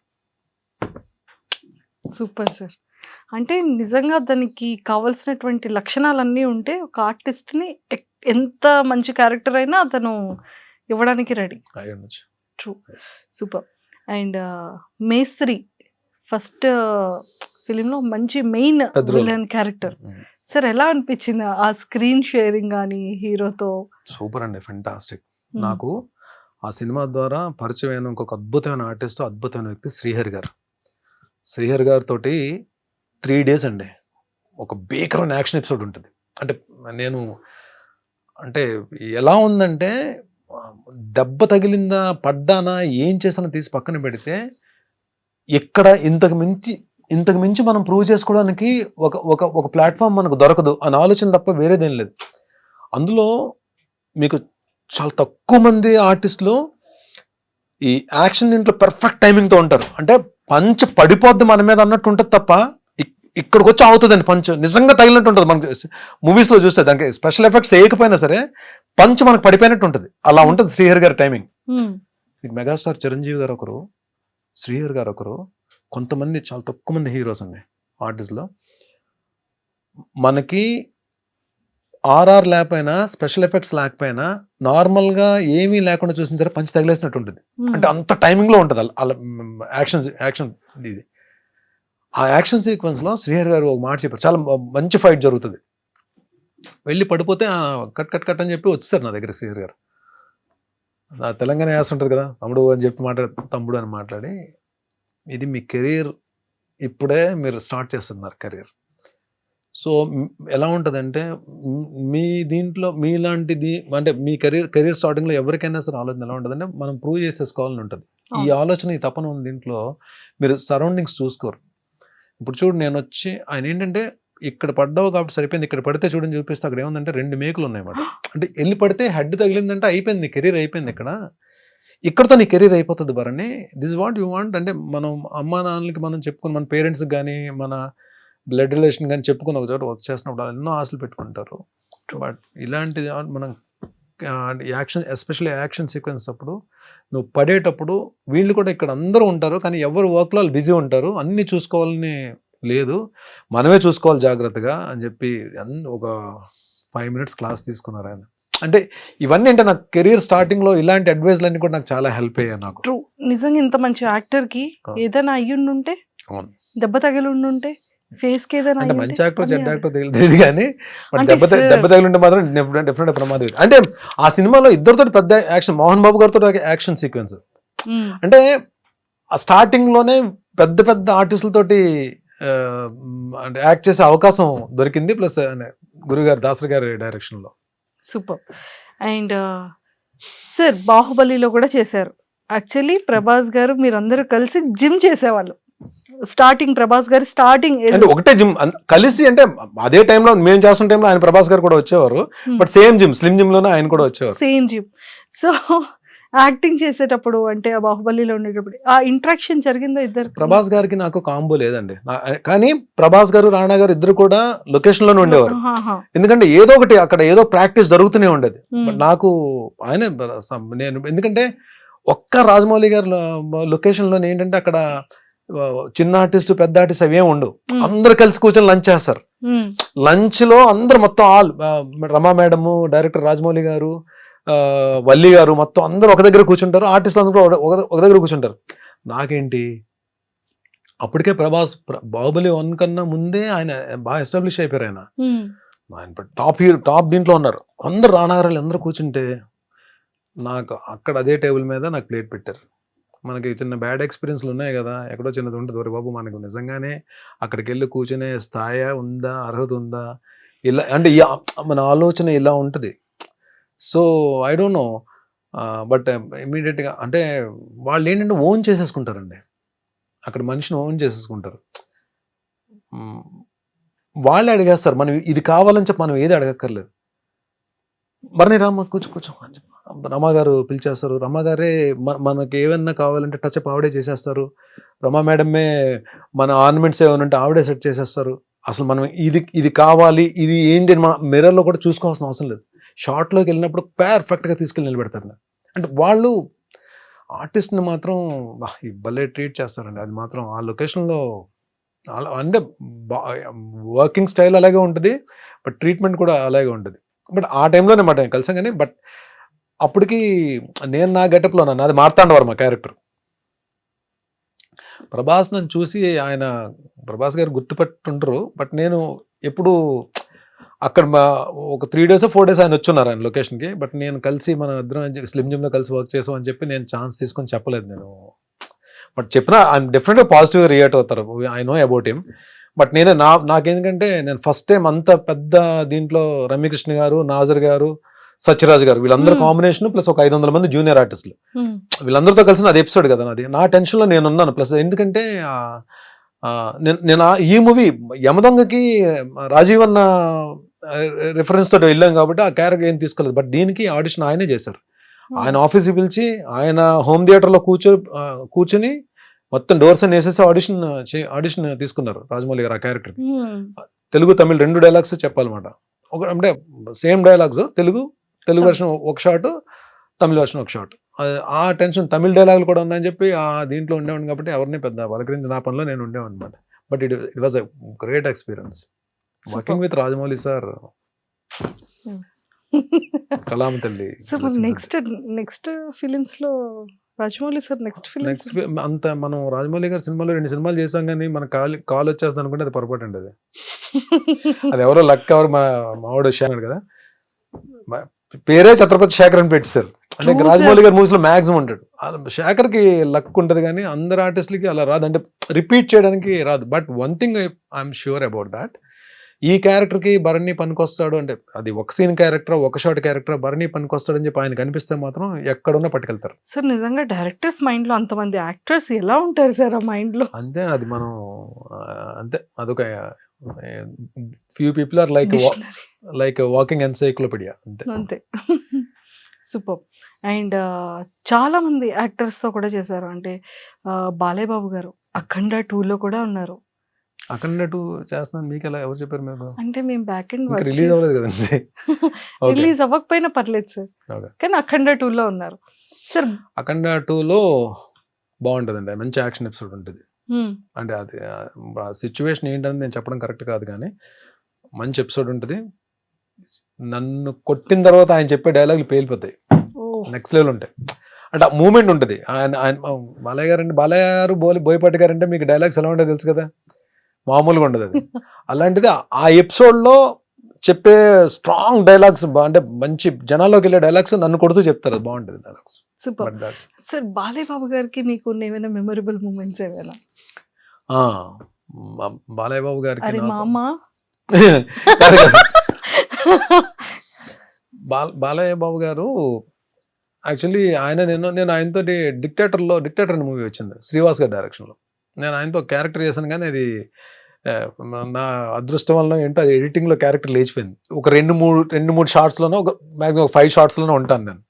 Super sir. అంటే నిజంగా దానికి కావాల్సినటువంటి లక్షణాలన్నీ ఉంటే ఒక ఆర్టిస్ట్ని ఎంత మంచి క్యారెక్టర్ అయినా అతను ఇవ్వడానికి రెడీ. True, super. అండ్ మేస్త్రి ఫస్ట్ ఫిలింలో మంచి మెయిన్ విలన్ క్యారెక్టర్. సార్ ఎలా అనిపించింది ఆ స్క్రీన్ షేరింగ్ కానీ హీరోతో? సూపర్ అండి, ఫెంటాస్టిక్. నాకు ఆ సినిమా ద్వారా పరిచయమైన ఇంకొక అద్భుతమైన ఆర్టిస్ట్, అద్భుతమైన వ్యక్తి శ్రీహరి గారితో 3 days అండి ఒక భీకరమైన యాక్షన్ ఎపిసోడ్ ఉంటుంది. అంటే ఎలా ఉందంటే దెబ్బ తగిలిందా, పడ్డానా, ఏం చేసానో తీసి పక్కన పెడితే ఇక్కడ ఇంతకు మించి మనం ప్రూవ్ చేసుకోవడానికి ఒక ప్లాట్ఫామ్ మనకు దొరకదు అని ఆలోచన తప్ప వేరేదేం లేదు. అందులో మీకు చాలా తక్కువ మంది ఆర్టిస్టులు ఈ యాక్షన్ దీంట్లో పర్ఫెక్ట్ టైమింగ్తో ఉంటారు. అంటే పంచ్ పడిపోద్ది మన మీద అన్నట్టు ఉంటుంది తప్ప ఇక్కడికి వచ్చి అవుతుందండి పంచ్ నిజంగా తగిలినట్టు ఉంటుంది. మనకి మూవీస్లో చూస్తే దానికి స్పెషల్ ఎఫెక్ట్స్ వేయకపోయినా సరే పంచ్ మనకు పడిపోయినట్టు ఉంటుంది. అలా ఉంటుంది శ్రీహరి గారి టైమింగ్. మెగాస్టార్ చిరంజీవి గారు ఒకరు, శ్రీహరి గారు ఒకరు, కొంతమంది చాలా తక్కువ మంది హీరోస్ అండి ఆర్టిస్ట్లో. మనకి ఆర్ఆర్ లేకపోయినా స్పెషల్ ఎఫెక్ట్స్ లేకపోయినా నార్మల్గా ఏమీ లేకుండా చూసిన సరే పంచ్ తగిలేసినట్టు ఉంటుంది. అంటే అంత టైమింగ్లో ఉంటుంది అలా యాక్షన్ ఇది. ఆ యాక్షన్ సీక్వెన్స్లో శ్రీహరి గారు ఒక మాట చెప్పారు, చాలా మంచి ఫైట్ జరుగుతుంది, వెళ్ళి పడిపోతే కట్ అని చెప్పి వచ్చేసారు నా దగ్గర శ్రీహరి గారు. నా తెలంగాణ యాస ఉంటుంది కదా, తమ్ముడు అని చెప్పి తమ్ముడు అని మాట్లాడి, ఇది మీ కెరీర్, ఇప్పుడే మీరు స్టార్ట్ చేస్తున్నారు కెరీర్. సో ఎలా ఉంటుందంటే మీ దీంట్లో మీలాంటిది అంటే మీ కెరీర్ స్టార్టింగ్లో ఎవరికైనా సరే ఆలోచన ఎలా ఉంటుందంటే మనం ప్రూవ్ చేసేసుకోవాలని ఉంటుంది. ఈ ఆలోచన, ఈ తపన ఉంది దీంట్లో. మీరు సరౌండింగ్స్ చూసుకోరు. ఇప్పుడు చూడు, నేను వచ్చి ఆయన ఏంటంటే ఇక్కడ పడ్డావు కాబట్టి సరిపోయింది, ఇక్కడ పడితే చూడని చూపిస్తే అక్కడ ఏముందంటే 2 మేకులు ఉన్నాయన్నమాట. అంటే వెళ్ళి పడితే హెడ్ తగిలిందంటే అయిపోయింది, నీ కెరీర్ అయిపోయింది. ఇక్కడతో నీ కెరీర్ అయిపోతుంది Bharani. This what you want. అంటే మనం అమ్మా నాన్నలకి మనం చెప్పుకుని, మన పేరెంట్స్కి కానీ మన బ్లడ్ రిలేషన్ కానీ చెప్పుకుని ఒక చోట వర్క్ చేసినప్పుడు ఎన్నో ఆశలు పెట్టుకుంటారు. బట్ ఇలాంటిది మనం ఎస్పెషల్లీ యాక్షన్ సీక్వెన్స్ అప్పుడు నువ్వు పడేటప్పుడు వీళ్ళు కూడా ఇక్కడ అందరూ ఉంటారు, కానీ ఎవరు వర్క్లో వాళ్ళు బిజీ ఉంటారు, అన్నీ చూసుకోవాలని లేదు, మనమే చూసుకోవాలి జాగ్రత్తగా అని చెప్పి ఒక 5 minutes క్లాస్ తీసుకున్నారు ఆయన. అంటే ఇవన్నీ అంటే నాకు కెరీర్ స్టార్టింగ్లో ఇలాంటి అడ్వైజ్లు అన్నీ కూడా నాకు చాలా హెల్ప్ అయ్యాయి. నాకు నిజంగా ఇంత మంచి యాక్టర్కి ఏదైనా అయ్యుండుంటే, దెబ్బ తగిలి ఉండుంటే ఫేస్ కి ఏదైనా అంటే అయ్యి మంచి ఉంటే యాక్టర్ చెడ్డ అన్నీ యాక్టర్ తెలియదు కానీ బట్ అంటే sir- దెబ్బ తగిలింటే మాత్రం డెఫినెట్ ప్రమాదం ఇది. అంటే ఆ సినిమాలో ఇద్దరితో పెద్ద యాక్షన్, మోహన్ బాబు గారితో యాక్షన్ సీక్వెన్స్ ఉమ్, అంటే ఆ స్టార్టింగ్ లోనే పెద్ద పెద్ద ఆర్టిస్టులతోటి అంటే యాక్ట్ చేసే అవకాశం దొరికింది. ప్లస్ గురుగారు దాసరి గారి డైరెక్షన్ లో. సూపర్. అండ్ సార్ బాహుబలిలో కూడా చేశారు. యాక్చువల్లీ ప్రభాస్ గారు మీరందరూ కలిసి జిమ్ చేసేవాళ్ళు. స్టార్టింగ్ ప్రభాస్ గారు స్టార్టింగ్ అంటే ఒకటే జిమ్ కలిసి, అంటే అదే టైంలో మేము చేస్తున్న టైంలో ఆయన ప్రభాస్ గారు కూడా వచ్చేవారు. But same gym, slim gym లోనే ఆయన కూడా వచ్చేవారు. Same gym. సో యాక్టింగ్ చేసేటప్పుడు అంటే ఆ బాహుబలిలో ఉండేటప్పుడు ఆ ఇంట్రాక్షన్ జరిగిందా ఇద్దరు? ప్రభాస్ గారికి నాకు కాంబో లేదండి. కానీ ప్రభాస్ గారు రాణా గారు ఇద్దరు కూడా లొకేషన్ లోనే ఉండేవారు. ఎందుకంటే ఏదో ఒకటి అక్కడ ఏదో ప్రాక్టీస్ జరుగుతూనే ఉండేది. బట్ నాకు ఆయన నేను ఎందుకంటే ఒక్క రాజమౌళి గారి లొకేషన్ లోనే ఏంటంటే అక్కడ చిన్న ఆర్టిస్ట్ పెద్ద ఆర్టిస్ట్ అవి ఏమి ఉండవు. అందరు కలిసి కూర్చొని లంచ్ చేస్తారు. లంచ్ లో అందరు మొత్తం ఆల్ రమా మేడము, డైరెక్టర్ రాజమౌళి గారు, వల్లి గారు మొత్తం అందరూ ఒక దగ్గర కూర్చుంటారు. ఆర్టిస్టులు అందరూ ఒక దగ్గర కూర్చుంటారు. నాకేంటి అప్పటికే బాహుబలి 1 కన్నా ముందే ఆయన బాగా ఎస్టాబ్లిష్ అయిపోయారు. ఆయన టాప్ దీంట్లో ఉన్నారు. అందరు రానాగారాలు అందరూ కూర్చుంటే నాకు అక్కడ అదే టేబుల్ మీద నాకు ప్లేట్ పెట్టారు. మనకి చిన్న బ్యాడ్ ఎక్స్పీరియన్స్లు ఉన్నాయి కదా, ఎక్కడో చిన్నది ఉంటుంది. ఒరే బాబు, మనకు నిజంగానే అక్కడికి వెళ్ళి కూర్చునే స్థాయి ఉందా, అర్హత ఉందా, ఇలా అంటే మన ఆలోచన ఇలా ఉంటుంది. So I don't know, but ఇమీడియట్గా అంటే వాళ్ళు ఏంటంటే ఓన్ చేసేసుకుంటారండి. అక్కడ మనిషిని ఓన్ చేసేసుకుంటారు. వాళ్ళే అడిగేస్తారు. మనం ఇది కావాలని చెప్పి మనం ఏది అడగక్కర్లేదు. బర్నీ రామ్మ కూర్చో అని చెప్పి రమా గారు పిలిచేస్తారు. రమా గారే మనకి ఏమన్నా కావాలంటే టచ్ అప్ ఆవిడే చేసేస్తారు. రమా మేడమే మన ఆర్నమెంట్స్ ఏమైనా ఉంటే ఆవిడే సెట్ చేసేస్తారు. అసలు మనం ఇది కావాలి, ఇది ఏంటి మన మిర్రర్లో కూడా చూసుకోవాల్సిన అవసరం లేదు. షార్ట్లోకి వెళ్ళినప్పుడు పర్ఫెక్ట్గా తీసుకెళ్ళి నిలబెడతారు. అంటే వాళ్ళు ఆర్టిస్ట్ని మాత్రం భలే ట్రీట్ చేస్తారండి. అది మాత్రం ఆ లొకేషన్లో అంటే వర్కింగ్ స్టైల్ అలాగే ఉంటుంది, బట్ ట్రీట్మెంట్ కూడా అలాగే ఉంటుంది. బట్ ఆ టైంలోనే మాట నేను కలిసాం కానీ, బట్ అప్పటికి నేను నా గెటప్లో ఉన్నాను. అది మార్తాండవర్మ క్యారెక్టర్. ప్రభాస్ నన్ను చూసి ఆయన ప్రభాస్ గారు గుర్తుపెట్టుంటారు. బట్ నేను ఎప్పుడు అక్కడ ఒక 3 days 4 days ఆయన వచ్చున్నారు ఆయన లొకేషన్కి. బట్ నేను కలిసి మన ఇద్దరం స్లిమ్ జిమ్లో కలిసి వర్క్ చేసాం అని చెప్పి నేను ఛాన్స్ తీసుకొని చెప్పలేదు నేను. బట్ చెప్పినా ఆయన డెఫినెట్గా పాజిటివ్గా రియాక్ట్ అవుతారు. I know about him. But నాకేంటంటే నేను ఫస్ట్ టైం అంత పెద్ద దీంట్లో రమ్యకృష్ణ గారు, నాజర్ గారు, సత్యరాజ్ గారు వీళ్ళందరూ కాంబినేషన్ ప్లస్ ఒక 500 మంది జూనియర్ ఆర్టిస్టులు వీళ్ళందరితో కలిసి అది ఎపిసోడ్ కదా నాది. నా టెన్షన్లో నేను ఉన్నాను. ప్లస్ ఎందుకంటే నేను ఈ మూవీ యమదొంగకి రాజీవ్ అన్న రిఫరెన్స్ తోటి వెళ్ళాం కాబట్టి ఆ క్యారెక్టర్ ఏం తీసుకోలేదు. బట్ దీనికి ఆడిషన్ ఆయనే చేశారు. ఆయన ఆఫీస్కి పిలిచి ఆయన హోమ్ థియేటర్లో కూర్చొని మొత్తం డోర్స్ అని వేసేసి ఆడిషన్ తీసుకున్నారు రాజమౌళి గారు ఆ క్యారెక్టర్. తెలుగు తమిళ్ 2 డైలాగ్స్ చెప్పాలన్నమాట. అంటే సేమ్ డైలాగ్స్, తెలుగు వెర్షన్ ఒక షాట్, తమిళ వెర్షన్ ఒక షాట్. ఆ టెన్షన్ తమిళ డైలాగులు కూడా ఉన్నాయని చెప్పి ఆ దీంట్లో ఉండేవాడిని కాబట్టి ఎవరిని పెద్ద పలకరించి నా పనిలో నేను ఉండేవాడిని అనమాట. But it was a great experience working with Rajamouli sir. కలాం తల్లి. నెక్స్ట్ ఫిలిమ్స్ లో రాజమౌళి సార్ నెక్స్ట్ అంత మనం రాజమౌళి గారి సినిమాలో 2 సినిమాలు చేసాం కానీ మన కాల్ వచ్చేస్తుంది అనుకుంటే అది పొరపాటు అండి. అది ఎవరో లక్, ఎవరు మావాడు శేఖర్ కదా, పేరే ఛత్రపతి శేఖర్ అని పెట్టారు. అంటే రాజమౌళి గారి మూవీస్ లో మాక్సిమం ఉంటాడు. శేఖర్ కి లక్ ఉంటది కానీ అందరు ఆర్టిస్టులకి అలా రాదు, అంటే రిపీట్ చేయడానికి రాదు. But one thing I'm sure about that, ఈ క్యారెక్టర్ కి భరణి పనికొస్తాడు అంటే అది ఒక సీన్ క్యారెక్టర్, ఒక షాట్ క్యారెక్టర్, భరణి పనికొస్తాడు అని చెప్పి ఆయన కనిపిస్తే మాత్రం ఎక్కడున్నా పట్టుకెళ్తారు. సార్ నిజంగా డైరెక్టర్స్ మైండ్ లో అంతమంది యాక్టర్స్ ఎలా ఉంటారు సార్ ఆ మైండ్ లో? అంతే, అది మనం అంతే, అదొక few people are like walking encyclopedia అంతే. సూపర్. అండ్ చాలా మంది యాక్టర్స్ తో కూడా చేశారు. అంటే బాలయ్య బాబు గారు అఖండ 2లో కూడా ఉన్నారు. అఖండ 2 చేస్తున్నాను మీకు ఎలా ఎవరు చెప్పారు? మీరు అంటే మేము బ్యాక్ ఎండ్ రిలీజ్ అవ్వలేదు కదండి. రిలీజ్ అవ్వకపోయినా పర్లేదు సార్, కానీ అఖండ 2లో ఉన్నారు సార్. అఖండ 2లో బాగుంటుందండి, మంచి యాక్షన్ ఎపిసోడ్ ఉంటుంది. అంటే అది సిచ్యువేషన్ ఏంటని నేను చెప్పడం కరెక్ట్ కాదు కానీ మంచి ఎపిసోడ్ ఉంటుంది. నన్ను కొట్టిన తర్వాత ఆయన చెప్పే డైలాగులు పేలిపోతాయి, నెక్స్ట్ లెవెల్ ఉంటాయి. అంటే ఆ మూమెంట్ ఉంటుంది. ఆయన బాలయ్య గారు బోయపాటి గారు అంటే మీకు డైలాగ్స్ ఎలా ఉంటాయో తెలుసు కదా. మామూలుగా ఉండదు అది. అలాంటిది ఆ ఎపిసోడ్లో చెప్పే స్ట్రాంగ్ డైలాగ్స్ అంటే మంచి జనాల్లోకి వెళ్ళే డైలాగ్స్ నన్ను కొడుతూ చెప్తారు, అది బాగుంటుంది dialogues. Super sir. Balayya Babu గారికి మీకు ఏమైనా మెమరబుల్ మూమెంట్స్ ఏమైనా? బాలయ్య బాబు గారికి అరే మామ బాలయ్య బాబు గారు యాక్చువల్లీ నేను ఆయనతో డిక్టేటర్ అనే మూవీ వచ్చింది శ్రీవాస్ గారి డైరెక్షన్లో. నేను ఆయనతో క్యారెక్టర్ చేశాను, కానీ అది నా అదృష్టం వల్ల ఏంటో అది ఎడిటింగ్లో క్యారెక్టర్ లేచిపోయింది. ఒక రెండు మూడు షార్ట్స్లోనో ఒక మ్యాక్సిమం 5 షార్ట్స్లోనో ఉంటాను నేను.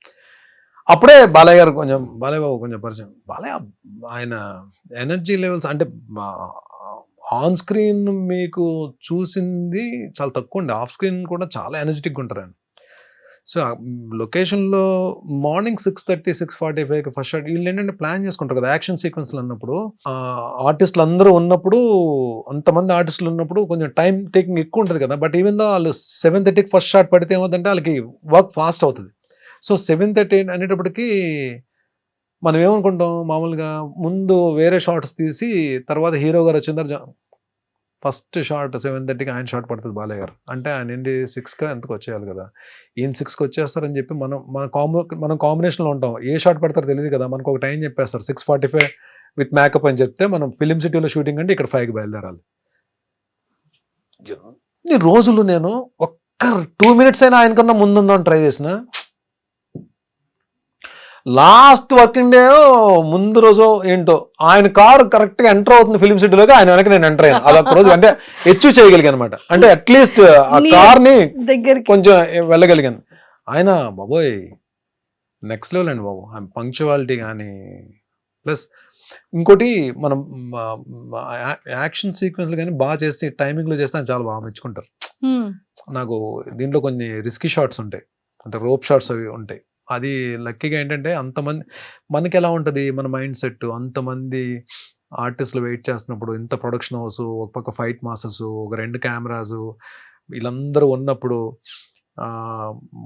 అప్పుడే బాలయ్య గారు బాలయ్య బాబు కొంచెం పరిచయం. బాలయ్య ఆయన ఎనర్జీ లెవెల్స్ అంటే ఆన్ స్క్రీన్ మీకు చూసింది చాలా తక్కువ అండి, ఆఫ్ స్క్రీన్ కూడా చాలా ఎనర్జెటిక్గా ఉంటారు ఆయన. సో లొకేషన్లో మార్నింగ్ 6:30 6:45 ఫస్ట్ షాట్. వీళ్ళు ఏంటంటే ప్లాన్ చేసుకుంటారు కదా యాక్షన్ సీక్వెన్స్లు అన్నప్పుడు, ఆర్టిస్టులు అందరూ ఉన్నప్పుడు, అంతమంది ఆర్టిస్టులు ఉన్నప్పుడు కొంచెం టైం టేకింగ్ ఎక్కువ ఉంటుంది కదా. బట్ ఈవెన్ దో వాళ్ళు 7:30 ఫస్ట్ షాట్ పడితే ఏమవుతుందంటే వాళ్ళకి వర్క్ ఫాస్ట్ అవుతుంది. సో 7:30 అనేటప్పటికి మనం ఏమనుకుంటాం మామూలుగా, ముందు వేరే షార్ట్స్ తీసి తర్వాత హీరో గారు వచ్చిన తర్వాత ఫస్ట్ షార్ట్ 7:30కి ఆయన షార్ట్ పడుతుంది బాలయ్య గారు. అంటే ఆయన ఏంటి 6కి ఎంతకు వచ్చేయాలి కదా, ఈయన 6కి వచ్చేస్తారని చెప్పి మనం కాంబినేషన్లో ఉంటాం. ఏ షార్ట్ పడతారో తెలియదు కదా, మనకు ఒక టైం చెప్పేస్తారు 6:45 విత్ మేకప్ అని చెప్తే మనం ఫిలిం సిటీలో షూటింగ్ అంటే ఇక్కడ 5కి బయలుదేరాలి. ఈ రోజులు నేను ఒక్క 2 minutes అయినా ఆయనకన్నా ముందుందని ట్రై చేసిన, లాస్ట్ వర్కింగ్ డే ముందు రోజు ఏంటో ఆయన కారు కరెక్ట్గా ఎంటర్ అవుతుంది ఫిలిం సిటీలోకి, ఆయన వెనక నేను ఎంటర్ అయ్యాను. అదొక రోజు అంటే అచీవ్ చేయగలిగాను అనమాట. అంటే అట్లీస్ట్ ఆ కార్ని కొంచెం వెళ్ళగలిగాను. ఆయన బాబోయ్ నెక్స్ట్ లెవెల్ అండి బాబు, ఆయన పంక్చువాలిటీ కానీ, ప్లస్ ఇంకోటి మనం యాక్షన్ సీక్వెన్స్లు కానీ బాగా చేసి టైమింగ్లో చేస్తే ఆయన చాలా బాగా మెచ్చుకుంటారు. నాకు దీంట్లో కొన్ని రిస్కీ షాట్స్ ఉంటాయి, అంటే రోప్ షాట్స్ అవి ఉంటాయి. అది లక్కీగా ఏంటంటే అంతమంది మనకి ఎలా ఉంటుంది మన మైండ్ సెట్, అంతమంది ఆర్టిస్టులు వెయిట్ చేస్తున్నప్పుడు, ఇంత ప్రొడక్షన్ హౌస్, ఒక పక్క ఫైట్ మాస్టర్స్, ఒక 2 కెమెరాస్, వీళ్ళందరూ ఉన్నప్పుడు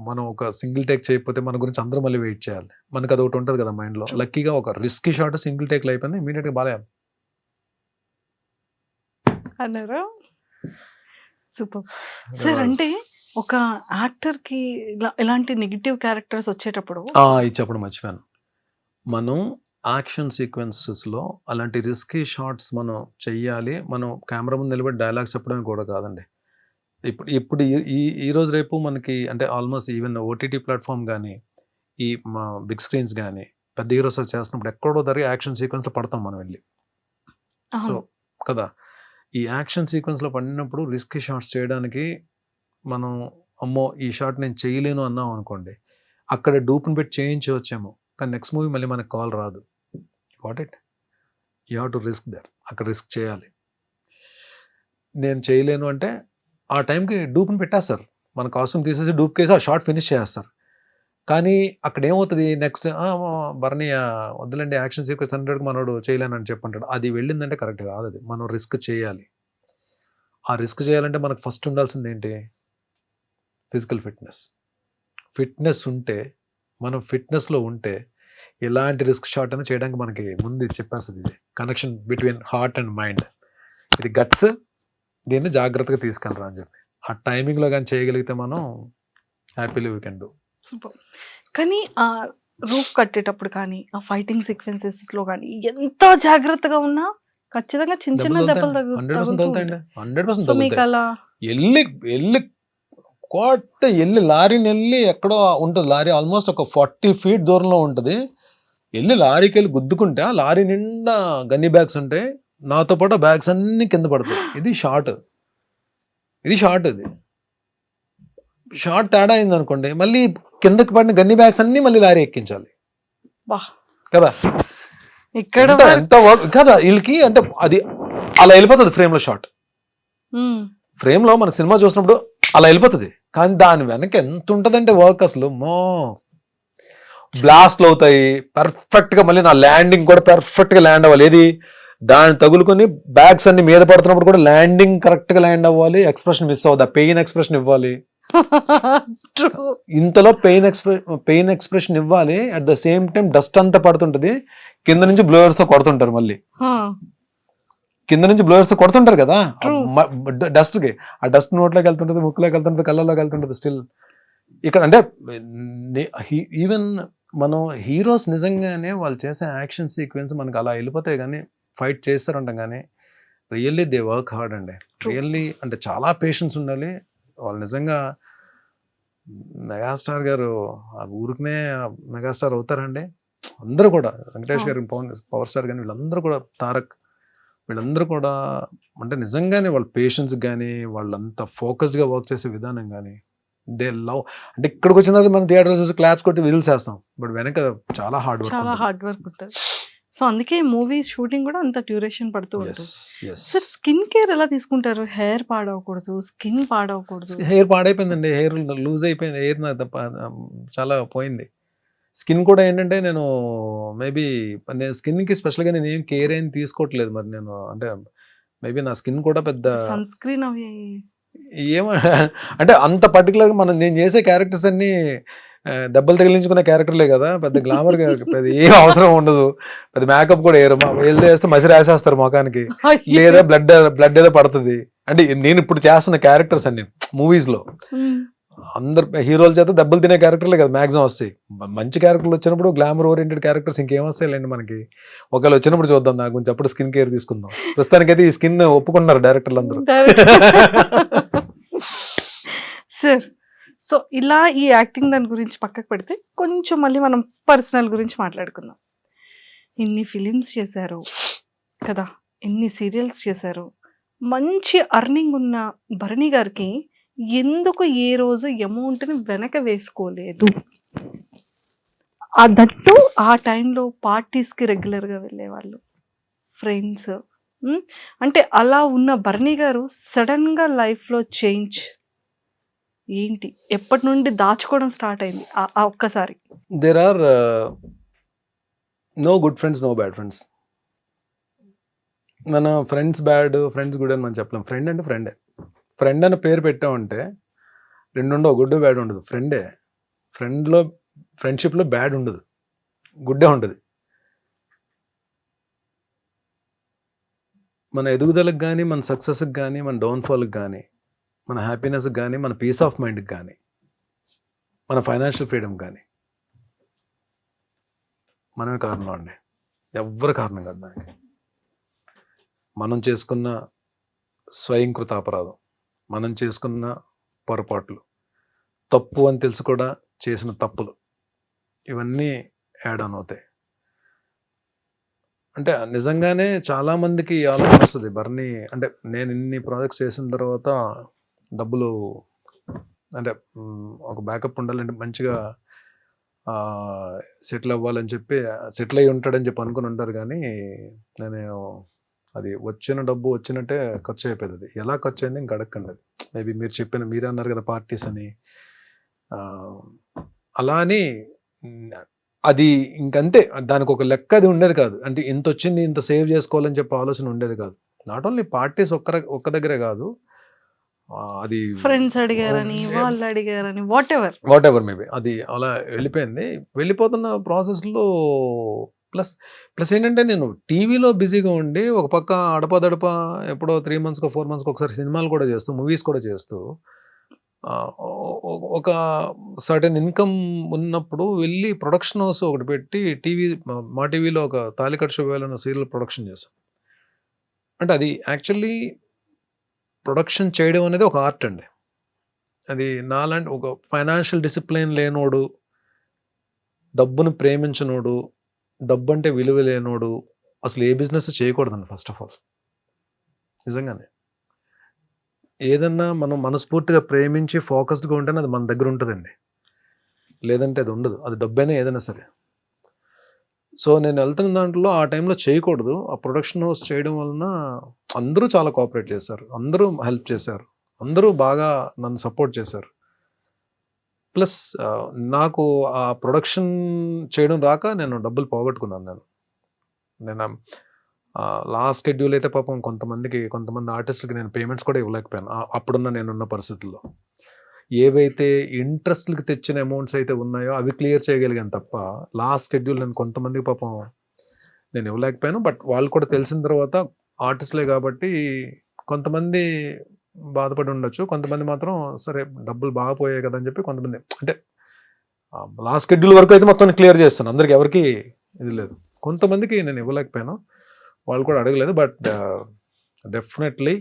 మనం ఒక సింగిల్ టేక్ చేయకపోతే మన గురించి అందరూ మళ్ళీ వెయిట్ చేయాలి. మనకు అది ఒకటి ఉంటుంది కదా మైండ్లో. లక్కీగా ఒక రిస్కీ షాట్ సింగిల్ టేక్లో అయిపోయింది, ఇమీడియట్గా బాలయ్య అన్నారా? Super sir. అంటే ఒక యాక్టర్కి ఇలాంటి నెగిటివ్ క్యారెక్టర్స్ వచ్చేటప్పుడు ఇది చెప్పడం మర్చిపోయాను, మనం యాక్షన్ సీక్వెన్సెస్లో అలాంటి రిస్కీ షాట్స్ మనం చెయ్యాలి. మనం కెమెరా ముందు నిలబడి డైలాగ్స్ చెప్పడమే కూడా కాదండి. ఇప్పుడు ఈ రోజు రేపు మనకి అంటే ఆల్మోస్ట్ ఈవెన్ ఓటీటీ ప్లాట్ఫామ్ కానీ, ఈ మా బిగ్ స్క్రీన్స్ కానీ, పెద్ద హీరోస్ చేస్తున్నప్పుడు ఎక్కడో దగ్గర యాక్షన్ సీక్వెన్స్లో పడతాం మనం వెళ్ళి. సో కదా, ఈ యాక్షన్ సీక్వెన్స్లో పడినప్పుడు రిస్కీ షాట్స్ చేయడానికి మనం అమ్మో ఈ షాట్ నేను చేయలేను అన్నాం అనుకోండి, అక్కడ డూప్ని పెట్టి చేయించవచ్చేమో, కానీ నెక్స్ట్ మూవీ మళ్ళీ మనకు కాల్ రాదు. What it you have to risk there, అక్కడ రిస్క్ చేయాలి. నేను చేయలేను అంటే ఆ టైంకి డూప్ని పెట్టేస్తారు, మన కాస్ట్యూమ్ తీసేసి డూప్ కేసి ఆ షార్ట్ ఫినిష్ చేస్తారు. కానీ అక్కడ ఏమవుతుంది నెక్స్ట్, బర్నీ వద్దులండి యాక్షన్ సీక్వెన్స్ 100కి మనోడు చేయలేనని చెప్పంటాడు. అది వెళ్ళిందంటే కరెక్ట్ కాదు, అది మనం రిస్క్ చేయాలి. ఆ రిస్క్ చేయాలంటే మనకు ఫస్ట్ ఉండాల్సింది ఏంటి, ఫిజికల్ ఫిట్నెస్ ఉంటే, మనం ఫిట్నెస్లో ఉంటే ఎలాంటి రిస్క్ షాట్ అయినా చేయడానికి మనకి ముందు చెప్పేస్తుంది. ఇది connection between heart and mind, ఇది గట్స్, దీన్ని జాగ్రత్తగా తీసుకెళ్ళరా అని చెప్పి ఆ టైమింగ్లో కానీ చేయగలిగితే మనం happily we can do. Super. కానీ ఆ రూఫ్ కట్టేటప్పుడు కానీ, ఆ ఫైటింగ్ సీక్వెన్సెస్లో కానీ ఎంత జాగ్రత్తగా ఉన్నా ఖచ్చితంగా చిన్న చిన్న దెబ్బలు 100% వెళ్ళి లారీని వెళ్ళి ఎక్కడో ఉంటుంది, లారీ ఆల్మోస్ట్ ఒక 40 feet దూరంలో ఉంటుంది, వెళ్ళి లారీకి వెళ్ళి గుద్దుకుంటే ఆ లారీ నిండా గన్నీ బ్యాగ్స్ ఉంటాయి, నాతో పాటు బ్యాగ్స్ అన్ని కింద పడతాయి. ఇది షార్ట్, ఇది షార్ట్ తేడా అయింది అనుకోండి, మళ్ళీ కిందకి పడిన గన్నీ బ్యాగ్స్ అన్ని మళ్ళీ లారీ ఎక్కించాలి కదా. ఇక్కడ ఎంత కదా వీళ్ళకి, అంటే అది అలా వెళ్ళిపోతుంది ఫ్రేమ్లో షార్ట్. ఫ్రేమ్లో మనకు సినిమా చూసినప్పుడు అలా వెళ్ళిపోతుంది, కానీ దాని వెనక ఎంత ఉంటుందంటే వర్క్ అసలు బ్లాస్ట్లు అవుతాయి పర్ఫెక్ట్గా, మళ్ళీ నా ల్యాండింగ్ కూడా పర్ఫెక్ట్గా ల్యాండ్ అవ్వాలి. ఏది దాన్ని తగులుకొని బ్యాగ్స్ అన్ని మీద పడుతున్నప్పుడు కూడా ల్యాండింగ్ కరెక్ట్గా ల్యాండ్ అవ్వాలి, ఎక్స్ప్రెషన్ మిస్ అవ్వదు, ఆ పెయిన్ ఎక్స్ప్రెషన్ ఇవ్వాలి. ఇంతలో పెయిన్ ఎక్స్ప్రెషన్ ఇవ్వాలి, at the same time dust అంతా పడుతుంటది, కింద నుంచి బ్లోయర్స్ తో కొడుతుంటారు మళ్ళీ. కింద నుంచి బ్లోయర్స్ కొడుతుంటారు కదా True. డస్ట్కి, ఆ డస్ట్ నోట్లోకి వెళ్తుంటుంది, ముక్కులోకి వెళ్తుంటుంది, కళ్ళలోకి వెళ్తుంటుంది. స్టిల్ ఇక్కడ అంటే ఈవెన్ మనం హీరోస్ నిజంగానే వాళ్ళు చేసే యాక్షన్ సీక్వెన్స్ మనకు అలా వెళ్ళిపోతాయి కానీ ఫైట్ చేస్తారంటాం కానీ రియల్లీ దే వర్క్ హార్డ్ అండి. True. రియల్లీ అంటే చాలా పేషెన్స్ ఉండాలి వాళ్ళు. నిజంగా మెగాస్టార్ గారు ఆ ఊరికనే మెగాస్టార్ అవుతారండి. అందరూ కూడా వెంకటేష్ గారు, పవర్ స్టార్ కానీ వీళ్ళందరూ కూడా, తారక్ వీళ్ళందరూ కూడా అంటే నిజంగానే వాళ్ళ పేషెన్స్ కానీ వాళ్ళంతా ఫోకస్డ్గా వర్క్ చేసే విధానం కానీ దే లవ్. అంటే ఇక్కడికి వచ్చిన తర్వాత మనం థియేటర్ చూసి క్లాప్స్ కొట్టి విజిల్స్ వేస్తాం, బట్ వెనక చాలా హార్డ్ చాలా వర్క్. హార్డ్ వర్క్ ఉంటుంది. సో అందుకే మూవీ షూటింగ్ కూడా అంత డ్యూరేషన్ పడుతూ ఉంటుంది. సార్ స్కిన్ కేర్ ఎలా తీసుకుంటారు? హెయిర్ పాడవకూడదు, స్కిన్ పాడవకూడదు. హెయిర్ పాడైపోయిందండి, హెయిర్ లూజ్ అయిపోయింది, హెయిర్ చాలా పోయింది. స్కిన్ కూడా ఏంటంటే నేను మేబీ నేను స్కిన్కి స్పెషల్గా నేను ఏం కేర్ ఏం తీసుకోవట్లేదు. మరి నేను అంటే మేబీ నా స్కిన్ కూడా పెద్ద సన్ స్క్రీన్ అవి ఏమో అంటే అంత పర్టికులర్గా నేను చేసే క్యారెక్టర్స్ అన్నీ దెబ్బలు తగిలించుకునే క్యారెక్టర్లే కదా, పెద్ద గ్లామర్ పెద్ద ఏం అవసరం ఉండదు, పెద్ద మేకప్ కూడా వేయరు. ఏదో వేస్తే మసి రాసేస్తారు ముఖానికి, లేదా బ్లడ్ ఏదో పడుతుంది. అంటే నేను ఇప్పుడు చేస్తున్న క్యారెక్టర్స్ అన్ని మూవీస్లో అందరు హీరోల చేత దెబ్బలు తినే క్యారెక్టర్లే కదా మ్యాక్సిమం వస్తాయి. మంచి క్యారెక్టర్లు వచ్చినప్పుడు గ్లామర్ ఓరియంటెడ్ క్యారెక్టర్స్ ఇంకేం వస్తాయిలేండి మనకి. ఒకవేళ వచ్చినప్పుడు చూద్దాం, నాకు కొంచెం అప్పుడు స్కిన్ కేర్ తీసుకుందాం. ప్రస్తుతానికైతే ఈ స్కిన్ ఒప్పుకున్నారు డైరెక్టర్లు అందరూ. సార్ సో ఇలా ఈ యాక్టింగ్ దాని గురించి పక్కకు పెడితే కొంచెం మళ్ళీ మనం పర్సనల్ గురించి మాట్లాడుకుందాం. ఇన్ని ఫిలిమ్స్ చేశారు కదా, ఎన్ని సీరియల్స్ చేశారు, మంచి అర్నింగ్ ఉన్న భరణి గారికి ఎందుకు ఏ రోజు అమౌంట్ని వెనక వేసుకోలేదు? దట్టు ఆ టైంలో పార్టీస్కి రెగ్యులర్గా వెళ్ళేవాళ్ళు, ఫ్రెండ్స్. అంటే అలా ఉన్న భరణి గారు సడన్గా లైఫ్లో చేంజ్ ఏంటి? ఎప్పటి నుండి దాచుకోవడం స్టార్ట్ అయింది ఆ ఒక్కసారి? There are no good friends, no bad friends. మన ఫ్రెండ్స్ బ్యాడ్, ఫ్రెండ్స్ గుడ్ అని మనం చెప్పలేం. ఫ్రెండ్ అంటే ఫ్రెండే. ఫ్రెండ్ అని పేరు పెట్టామంటే రెండు ఉండవు, గుడ్ బ్యాడ్ ఉండదు. ఫ్రెండే. ఫ్రెండ్షిప్లో బ్యాడ్ ఉండదు, గుడ్డే ఉంటుంది. మన ఎదుగుదలకు కానీ, మన సక్సెస్కి కానీ, మన డౌన్ఫాల్కి కానీ, మన హ్యాపీనెస్కి కానీ, మన పీస్ ఆఫ్ మైండ్కి కానీ, మన ఫైనాన్షియల్ ఫ్రీడమ్ కానీ మనమే కారణం అండి. ఎవ్వరు కారణం కాదు దానికి. మనం చేసుకున్న స్వయంకృత అపరాధం, మనం చేసుకున్న పొరపాట్లు, తప్పు అని తెలుసు కూడా చేసిన తప్పులు, ఇవన్నీ యాడ్ ఆన్ అవుతాయి. అంటే నిజంగానే చాలా మందికి ఆలోచన వస్తుంది, భరణి అంటే నేను ఇన్ని ప్రాజెక్ట్స్ చేసిన తర్వాత డబ్బులు అంటే ఒక బ్యాకప్ ఉండాలంటే మంచిగా సెటిల్ అవ్వాలని చెప్పి, సెటిల్ అయ్యి ఉంటాడని చెప్పి అనుకుని ఉంటారు. కానీ నేను అది వచ్చిన డబ్బు వచ్చినట్టే ఖర్చు అయిపోయింది. అది ఎలా ఖర్చు అయింది ఇంక అడగండి. అది మేబీ మీరే అన్నారు కదా పార్టీస్ అని, అలా అని అది ఇంకంతే. దానికి ఒక లెక్క అది ఉండేది కాదు. అంటే ఇంత వచ్చింది ఇంత సేవ్ చేసుకోవాలని చెప్పి ఆలోచన ఉండేది కాదు. నాట్ ఓన్లీ పార్టీస్ ఒక్క దగ్గరే కాదు, అది ఫ్రెండ్స్ అడిగారని, వాళ్ళు అడిగారని, వాట్ ఎవర్ మేబీ అది అలా వెళ్ళిపోయింది. వెళ్ళిపోతున్న ప్రాసెస్లో ప్లస్ ఏంటంటే నేను టీవీలో బిజీగా ఉండి ఒక పక్క అడపదడప ఎప్పుడో 3 months 4 months ఒకసారి సినిమాలు కూడా చేస్తూ, మూవీస్ కూడా చేస్తూ, ఒక సర్టెన్ ఇన్కమ్ ఉన్నప్పుడు వెళ్ళి ప్రొడక్షన్ హౌస్ ఒకటి పెట్టి మా టీవీలో ఒక తాలికట్ శుభవేళ సీరియల్ ప్రొడక్షన్ చేశాం. అంటే అది యాక్చువల్లీ ప్రొడక్షన్ చేయడం అనేది ఒక ఆర్ట్ అండి. అది నాలాంటి ఒక ఫైనాన్షియల్ డిసిప్లిన్ లేనోడు, డబ్బును ప్రేమించనోడు, డబ్బు అంటే విలువ లేనోడు అసలు ఏ బిజినెస్ చేయకూడదండి. ఫస్ట్ ఆఫ్ ఆల్ నిజంగానే ఏదన్నా మనం మనస్ఫూర్తిగా ప్రేమించి ఫోకస్డ్గా ఉంటేనే అది మన దగ్గర ఉంటుందండి, లేదంటే అది ఉండదు. అది డబ్బైనా ఏదైనా సరే. సో నేను వెళ్తున్న దాంట్లో ఆ టైంలో చేయకూడదు. ఆ ప్రొడక్షన్ హౌస్ చేయడం వలన అందరూ చాలా కోఆపరేట్ చేశారు, అందరూ హెల్ప్ చేశారు, అందరూ బాగా నన్ను సపోర్ట్ చేశారు. ప్లస్ నాకు ఆ ప్రొడక్షన్ చేయడం రాక నేను డబ్బులు పోగొట్టుకున్నాను. నేను లాస్ట్ షెడ్యూల్ అయితే పాపం కొంతమంది ఆర్టిస్టులకి నేను పేమెంట్స్ కూడా ఇవ్వలేకపోయాను నేనున్న పరిస్థితుల్లో. ఏవైతే ఇంట్రెస్ట్లకి తెచ్చిన అమౌంట్స్ అయితే ఉన్నాయో అవి క్లియర్ చేయగలిగాను తప్ప లాస్ట్ షెడ్యూల్ నేను కొంతమందికి పాపం నేను ఇవ్వలేకపోయాను. బట్ వాళ్ళు కూడా తెలిసిన తర్వాత ఆర్టిస్టులే కాబట్టి కొంతమంది బాధపడి ఉండొచ్చు, కొంతమంది మాత్రం సరే డబ్బులు బాగా పోయాయి కదా అని చెప్పి కొంతమంది, అంటే లాస్ట్ షెడ్యూల్ వరకు అయితే మొత్తం క్లియర్ చేస్తాను, అందరికి ఎవరికి ఇది లేదు. కొంతమందికి నేను ఇవ్వలేకపోయాను, వాళ్ళు కూడా అడగలేదు. బట్ డెఫినెట్లీ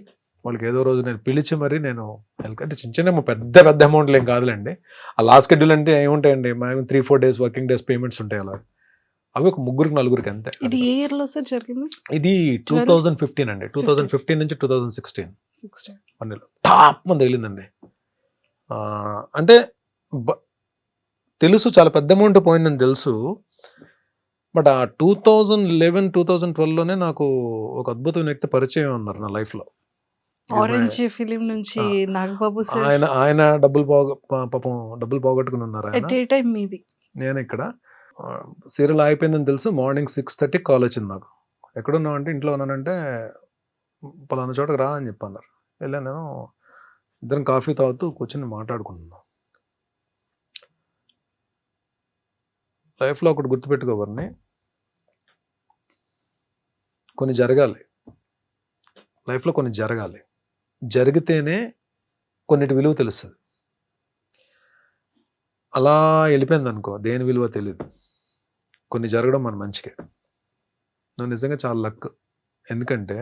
వాళ్ళకి ఏదో రోజు నేను పిలిచి మరి నేను అంటే చిన్న చిన్న పెద్ద పెద్ద అమౌంట్లు ఏం కాదులేండి. ఆ లాస్ట్ షెడ్యూల్ అంటే ఏముంటాయండి, మేము 3-4 డేస్ వర్కింగ్ డేస్ పేమెంట్స్ ఉంటాయి, అలా అవి ఒక 3-4 అంతే. ఇది ఏ ఇయర్ లో సార్ జరిగింది? ఇది 2015 అండి, 2015 నుంచి 2016 పన్నెలు టాప్ మంది తగిలిందండి. అంటే తెలుసు చాలా పెద్ద అమౌంట్ పోయిందని తెలుసు, బట్ ఆ 2011-2012లోనే నాకు ఒక అద్భుతమైన వ్యక్తి పరిచయం అన్నారు నా లైఫ్ లో. ఆరెంజ్ ఫిలిం నుంచి నాగబాబు సార్. ఆయన పాపం డబ్బులు పోగొట్టుకుని ఉన్నారు. ఎట్ ఏ టైం మీది? నేను ఇక్కడ సీరియల్ అయిపోయిందని తెలుసు, మార్నింగ్ 6:30 కాల్ వచ్చింది నాకు. ఎక్కడున్నావు అంటే ఇంట్లో ఉన్నానంటే పలానా చోటకి రా అని చెప్పన్నారు. వెళ్ళాను, నేను ఇద్దరం కాఫీ తాగుతూ కూర్చొని మాట్లాడుకుంటున్నాను. లైఫ్లో ఒకటి గుర్తుపెట్టుకోవాలని, కొన్ని జరగాలి లైఫ్లో, కొన్ని జరగాలి, జరిగితేనే కొన్నిటి విలువ తెలుస్తుంది. అలా వెళ్ళిపోయింది అనుకో, దేని విలువ తెలియదు. కొన్ని జరగడం మన మంచికే. నువ్వు నిజంగా చాలా లక్, ఎందుకంటే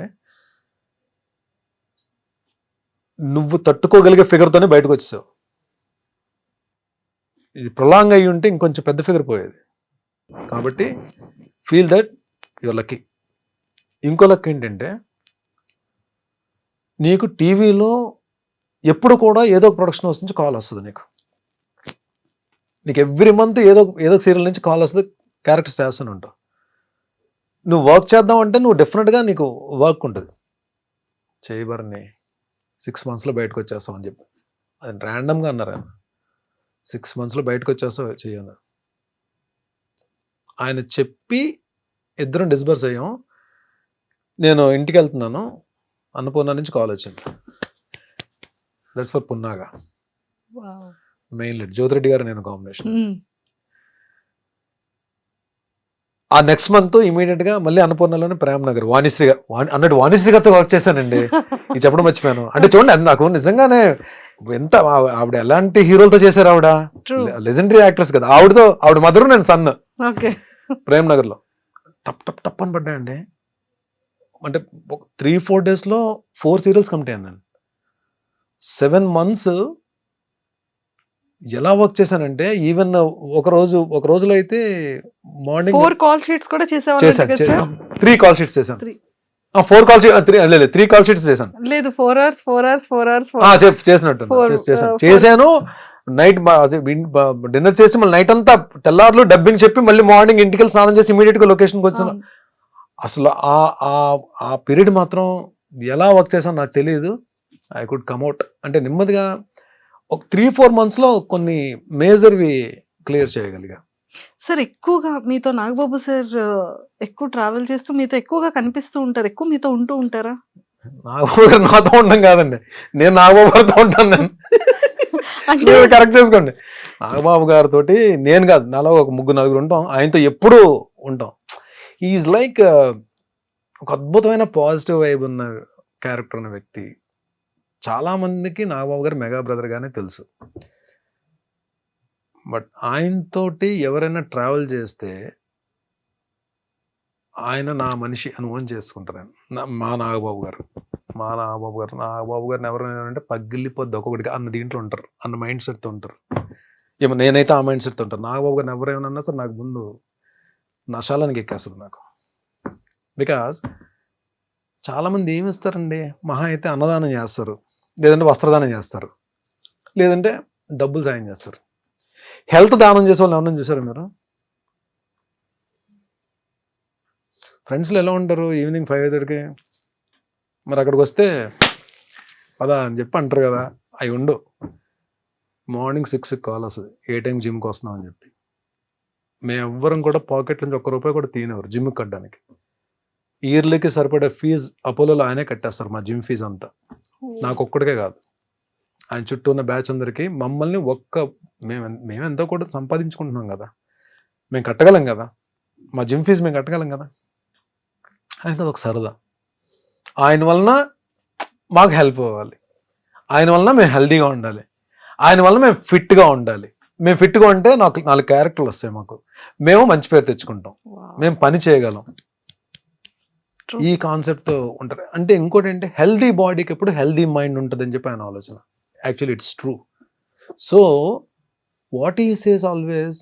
నువ్వు తట్టుకోగలిగే ఫిగర్తోనే బయటకు వచ్చేసావు. ఇది ప్రొలాంగ్ అయ్యి ఉంటే ఇంకొంచెం పెద్ద ఫిగర్ పోయేది. కాబట్టి ఫీల్ దట్ యువర్ లక్కీ. ఇంకో లక్ ఏంటంటే, నీకు టీవీలో ఎప్పుడు కూడా ఏదో ఒక ప్రొడక్షన్ హౌస్ నుంచి కాల్ వస్తుంది. నీకు ఎవ్రీ మంత్ ఏదో సీరియల్ నుంచి కాల్ వస్తుంది, క్యారెక్టర్స్ చేస్తూనే ఉంటావు. నువ్వు వర్క్ చేద్దాం అంటే నువ్వు డెఫినెట్గా నీకు వర్క్ ఉంటుంది. చేయబరని 6 monthsలో బయటకు వచ్చేస్తావు అని చెప్పి అది ర్యాండమ్గా అన్నారు. ఆయన 6 monthsలో బయటకు వచ్చేస్తావు చెయ్యను ఆయన చెప్పి ఇద్దరం డిస్బర్స్ అయ్యాం. నేను ఇంటికి వెళ్తున్నాను, అన్నపూర్ణ నుంచి కాల్ వచ్చింది. That's for Punnaga, main lead Jyothi Reddy గారు నేను కాంబినేషన్. ఆ నెక్స్ట్ మంత్ ఇమీడియట్ గా మళ్ళీ అన్నపూర్ణలోనే ప్రేమ్ నగర్ వాణిశ్రీ అన్నట్టు వాణిశ్రీ గారితో వర్క్ చేశానండి. ఇది చెప్పడం మర్చిపోయాను. అంటే చూడండి, అది నాకు నిజంగానే ఎంత ఆవిడ ఎలాంటి హీరోలతో చేశారు. ఆవిడ లెజెండరీ యాక్ట్రెస్ కదా. ఆవిడ మదరు, నేను సన్. ప్రేమ్ నగర్ లో టప్ టప్ టప్ అని పడ్డాయండి. అంటే 3-4 డేస్లో 4 సీరియల్స్ కంప్లీట్ అయ్యాను నేను. 7 months ఎలా వర్క్ చేశానంటే, ఈవెన్ ఒక రోజులో అయితే మార్నింగ్ 4 కాల్ షీట్స్ కూడా చేశాను. 3 కాల్ షీట్స్ చేశాను. 4 కాల్ షీట్ 3 కాల్ షీట్స్ చేశాను. లేదు 4 hours చేసినట్టు చేశాను. నైట్ డిన్నర్ చేసి మళ్ళీ నైట్ అంతా తెల్లారులు డబ్బింగ్ చెప్పి మళ్ళీ మార్నింగ్ ఇంటికి వెళ్ళి స్నానం చేసి ఇమీడియట్ గా లొకేషన్కి వచ్చాను. అసలు ఆ పీరియడ్ మాత్రం ఎలా వర్క్ చేశాను నాకు తెలియదు. ఐ కుడ్ కమ్అట్ అంటే నెమ్మదిగా ఒక 3-4 monthsలో కొన్ని మేజర్వి క్లియర్ చేయగలిగా. సార్ ఎక్కువగా మీతో నాగబాబు సార్ ఎక్కువ ట్రావెల్ చేస్తూ మీతో ఎక్కువగా కనిపిస్తూ ఉంటారు, ఎక్కువ మీతో ఉంటూ ఉంటారా? నాగబాబు గారు నాతో ఉండడం కాదండి, నేను నాగబాబు గారితో ఉంటాను. నేను కరెక్ట్ చేసుకోండి. నాగబాబు గారితో నేను కాదు, నాలో ఒక 3-4 ఉంటాం. ఆయనతో ఎప్పుడూ ఉంటాం. ఈజ్ లైక్ ఒక అద్భుతమైన పాజిటివ్ వైబ్ ఉన్న క్యారెక్టర్ ఉన్న వ్యక్తి. చాలా మందికి నాగబాబు గారు మెగా బ్రదర్ గానే తెలుసు. బట్ ఆయనతోటి ఎవరైనా ట్రావెల్ చేస్తే ఆయన నా మనిషి అనుభవం చేసుకుంటారు. మా నాగబాబు గారు నాగబాబు గారిని ఎవరైనా అంటే పగిలిపోద్ది ఒక్కొక్కటిగా అన్న దీంట్లో ఉంటారు, అన్న మైండ్ సెట్తో ఉంటారు. ఏమో నేనైతే ఆ మైండ్ సెట్తో ఉంటాను. నాగబాబు గారిని ఎవరేమన్నా సరే నాకు ముందు నశాలానికి ఎక్కేస్తుంది నాకు. బికాజ్ చాలామంది ఏమి ఇస్తారండి, మహా అయితే అన్నదానం చేస్తారు, లేదంటే వస్త్రదానం చేస్తారు, లేదంటే డబ్బులు సాయం చేస్తారు. హెల్త్ దానం చేసే వాళ్ళు ఏమన్నా చూసారు మీరు? ఫ్రెండ్స్లో ఎలా ఉంటారు, ఈవినింగ్ 5:30కి మరి అక్కడికి వస్తే పదా అని చెప్పి అంటారు కదా, అవి ఉండు. మార్నింగ్ 6కి కాల్ వస్తుంది, ఏ టైం జిమ్కి వస్తున్నాం అని చెప్పి. మేము ఎవ్వరం కూడా పాకెట్ నుంచి ₹1 కూడా తీయనివ్వరు జిమ్కి కట్టడానికి. ఇయర్లీకి సరిపడే ఫీజు అపోలోలో ఆయనే కట్టేస్తారు, మా జిమ్ ఫీజు అంతా. నాకు ఒక్కడికే కాదు, ఆయన చుట్టూ ఉన్న బ్యాచ్ అందరికీ. మమ్మల్ని మేము ఎంతో కూడా సంపాదించుకుంటున్నాం కదా, మేము కట్టగలం కదా, మా జిమ్ ఫీజు మేము కట్టగలం కదా. ఆయనకి అదొక సరదా. ఆయన వలన మాకు హెల్ప్ అవ్వాలి, ఆయన వలన మేము హెల్తీగా ఉండాలి, ఆయన వలన మేము ఫిట్గా ఉండాలి. మేము ఫిట్గా ఉంటే నాకు 4 క్యారెక్టర్లు వస్తాయి, మాకు మేము మంచి పేరు తెచ్చుకుంటాం, మేము పని చేయగలం. ఈ కాన్సెప్ట్ ఉంటారు. అంటే ఇంకోటి ఏంటి, హెల్దీ బాడీకి ఎప్పుడు హెల్దీ మైండ్ ఉంటుంది అని చెప్పి ఆయన ఆలోచన. Actually it's true. So what he says always,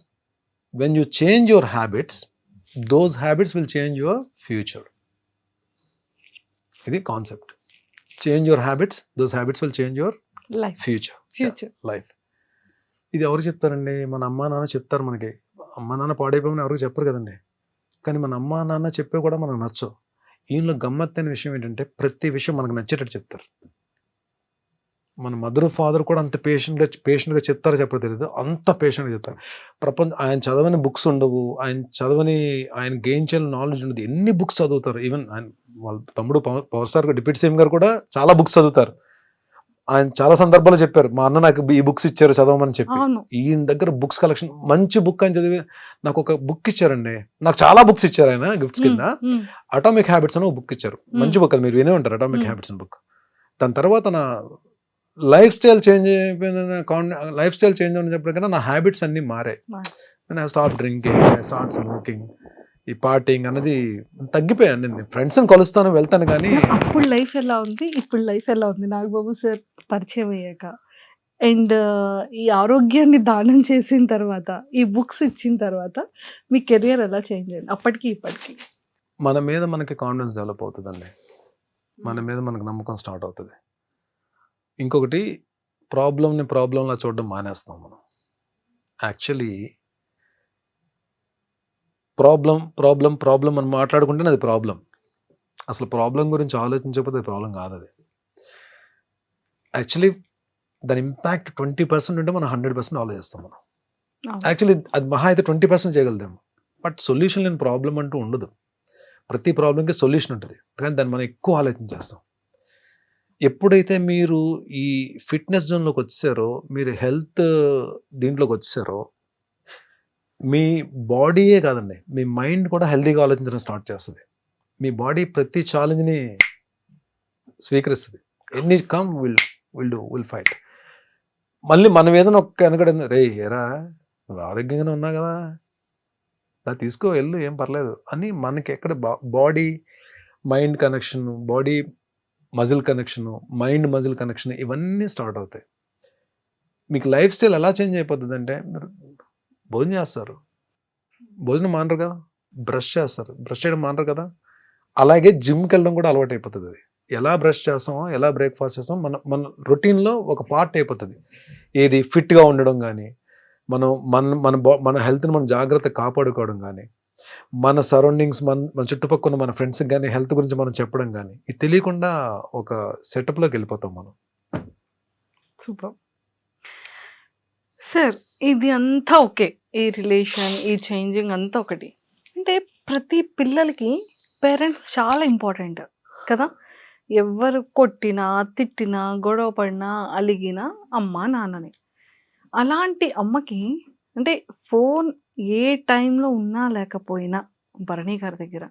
when you change your habits, those habits will change your future. ఇది concept. Change your habits, those habits will change your life, future life. ఇది ఎవరు చెప్తారండి? మన అమ్మా నాన్న చెప్తారు మనకి. అమ్మా నాన్న పాడైపోమని ఎవరికి చెప్పరు కదండి. కానీ మన అమ్మా నాన్న చెప్పే కూడా మనకు నచ్చవు. ఈయనలో గమ్మత్తైన విషయం ఏంటంటే, ప్రతి విషయం మనకు నచ్చేటట్టు చెప్తారు. మన మదర్ ఫాదర్ కూడా అంత పేషెంట్గా చెప్తారో చెప్పో తెలియదు, అంత పేషెంట్గా చెప్తారు. ఆయన చదవని బుక్స్ ఉండవు, ఆయన గెయిన్ చేయాలని నాలెడ్జ్ ఉండదు. ఎన్ని బుక్స్ చదువుతారు. ఈవెన్ ఆయన వాళ్ళ తమ్ముడు పవర్ స్టార్ డిప్యూటీ సీఎం గారు కూడా చాలా బుక్స్ చదువుతారు. ఆయన చాలా సందర్భాలు చెప్పారు, మా అన్న నాకు ఈ బుక్స్ ఇచ్చారు చదవమని చెప్పి. ఈయన దగ్గర బుక్స్ కలెక్షన్, మంచి బుక్ అని చదివి నాకు ఒక బుక్ ఇచ్చారండి. నాకు చాలా బుక్స్ ఇచ్చారు ఆయన గిఫ్ట్స్ కింద. అటామిక్ హ్యాబిట్స్ అని ఒక బుక్ ఇచ్చారు. మంచి బుక్, అది మీరు వినే ఉంటారు, అటామిక్ హ్యాబిట్స్ అని బుక్. దాని తర్వాత నా లైఫ్ స్టైల్ చేంజ్ అని చెప్పడం కన్నా నా హ్యాబిట్స్ అన్ని మారాయి. I start drinking, I start smoking, ఈ పార్టీంగ్ అనేది తగ్గిపోయాను. నేను ఫ్రెండ్స్ని కలుస్తాను, వెళ్తాను. కానీ అప్పుడు లైఫ్ ఎలా ఉంది, ఇప్పుడు లైఫ్ ఎలా ఉంది నాగబాబు సార్ పరిచయం అయ్యాక, అండ్ ఈ ఆరోగ్యాన్ని దానం చేసిన తర్వాత, ఈ బుక్స్ ఇచ్చిన తర్వాత మీ కెరియర్ ఎలా చేంజ్ అయింది అప్పటికి ఇప్పటికి? మన మీద మనకి కాన్ఫిడెన్స్ డెవలప్ అవుతుందండి, మన మీద మనకు నమ్మకం స్టార్ట్ అవుతుంది. ఇంకొకటి, ప్రాబ్లంలా చూడడం మానేస్తాం మనం. యాక్చువల్లీ ప్రాబ్లం అని మాట్లాడుకుంటేనే అది ప్రాబ్లం. అసలు ప్రాబ్లం గురించి ఆలోచించకపోతే అది ప్రాబ్లం కాదు. అది యాక్చువల్లీ దాని ఇంపాక్ట్ 20% ఉంటే మనం 100% ఆలోచిస్తాం మనం. యాక్చువల్లీ అది మహా అయితే 20% చేయగలుగుతాము. బట్ సొల్యూషన్ లేని ప్రాబ్లం అంటూ ఉండదు. ప్రతి ప్రాబ్లంకి సొల్యూషన్ ఉంటుంది, కానీ దాన్ని మనం ఎక్కువ ఆలోచించేస్తాం. ఎప్పుడైతే మీరు ఈ ఫిట్నెస్ జోన్లోకి వచ్చేసారో, మీరు హెల్త్ దీంట్లోకి వచ్చేసారో, మీ బాడీయే కాదండి, మీ మైండ్ కూడా హెల్తీగా ఆలోచించడం స్టార్ట్ చేస్తుంది. మీ బాడీ ప్రతి ఛాలెంజ్ని స్వీకరిస్తుంది. ఎన్ని కమ్ విల్ ఫైట్. మళ్ళీ మనం ఏదైనా ఒక్క వెనకడింది, రే ఎరా నువ్వు ఆరోగ్యంగానే ఉన్నా కదా, దా తీసుకో వెళ్ళు, ఏం పర్లేదు అని మనకి ఎక్కడ body mind connection, body muscle connection, mind muscle connection, ఇవన్నీ స్టార్ట్ అవుతాయి. మీకు లైఫ్ స్టైల్ ఎలా చేంజ్ అయిపోతుంది అంటే, మీరు భోజనం చేస్తారు, భోజనం మానరు కదా, బ్రష్ చేస్తారు, బ్రష్ చేయడం మానరు కదా. అలాగే జిమ్కి వెళ్ళడం కూడా అలవాటు అయిపోతుంది. అది ఎలా బ్రష్ చేస్తామో, ఎలా బ్రేక్ఫాస్ట్ చేస్తామో మన రొటీన్లో ఒక పార్ట్ అయిపోతుంది. ఏది ఫిట్గా ఉండడం కానీ, మన హెల్త్ని మనం జాగ్రత్తగా కాపాడుకోవడం కానీ, మన సరౌండింగ్స్, మన చుట్టుపక్కల ఉన్న మన ఫ్రెండ్స్కి కానీ హెల్త్ గురించి మనం చెప్పడం కానీ, ఇది తెలియకుండా ఒక సెటప్లోకి వెళ్ళిపోతాం మనం. Super sir. ఇది అంతా ఓకే, ఈ రిలేషన్, ఈ చేంజింగ్ అంతా ఒకటి. అంటే ప్రతి పిల్లలకి పేరెంట్స్ చాలా ఇంపార్టెంట్ కదా. ఎవరు కొట్టినా, తిట్టినా, గొడవ పడినా, అలిగినా అమ్మ నాన్నని. అలాంటి అమ్మకి అంటే ఫోన్ ఏ టైంలో ఉన్నా లేకపోయినా, భరణి గారి దగ్గర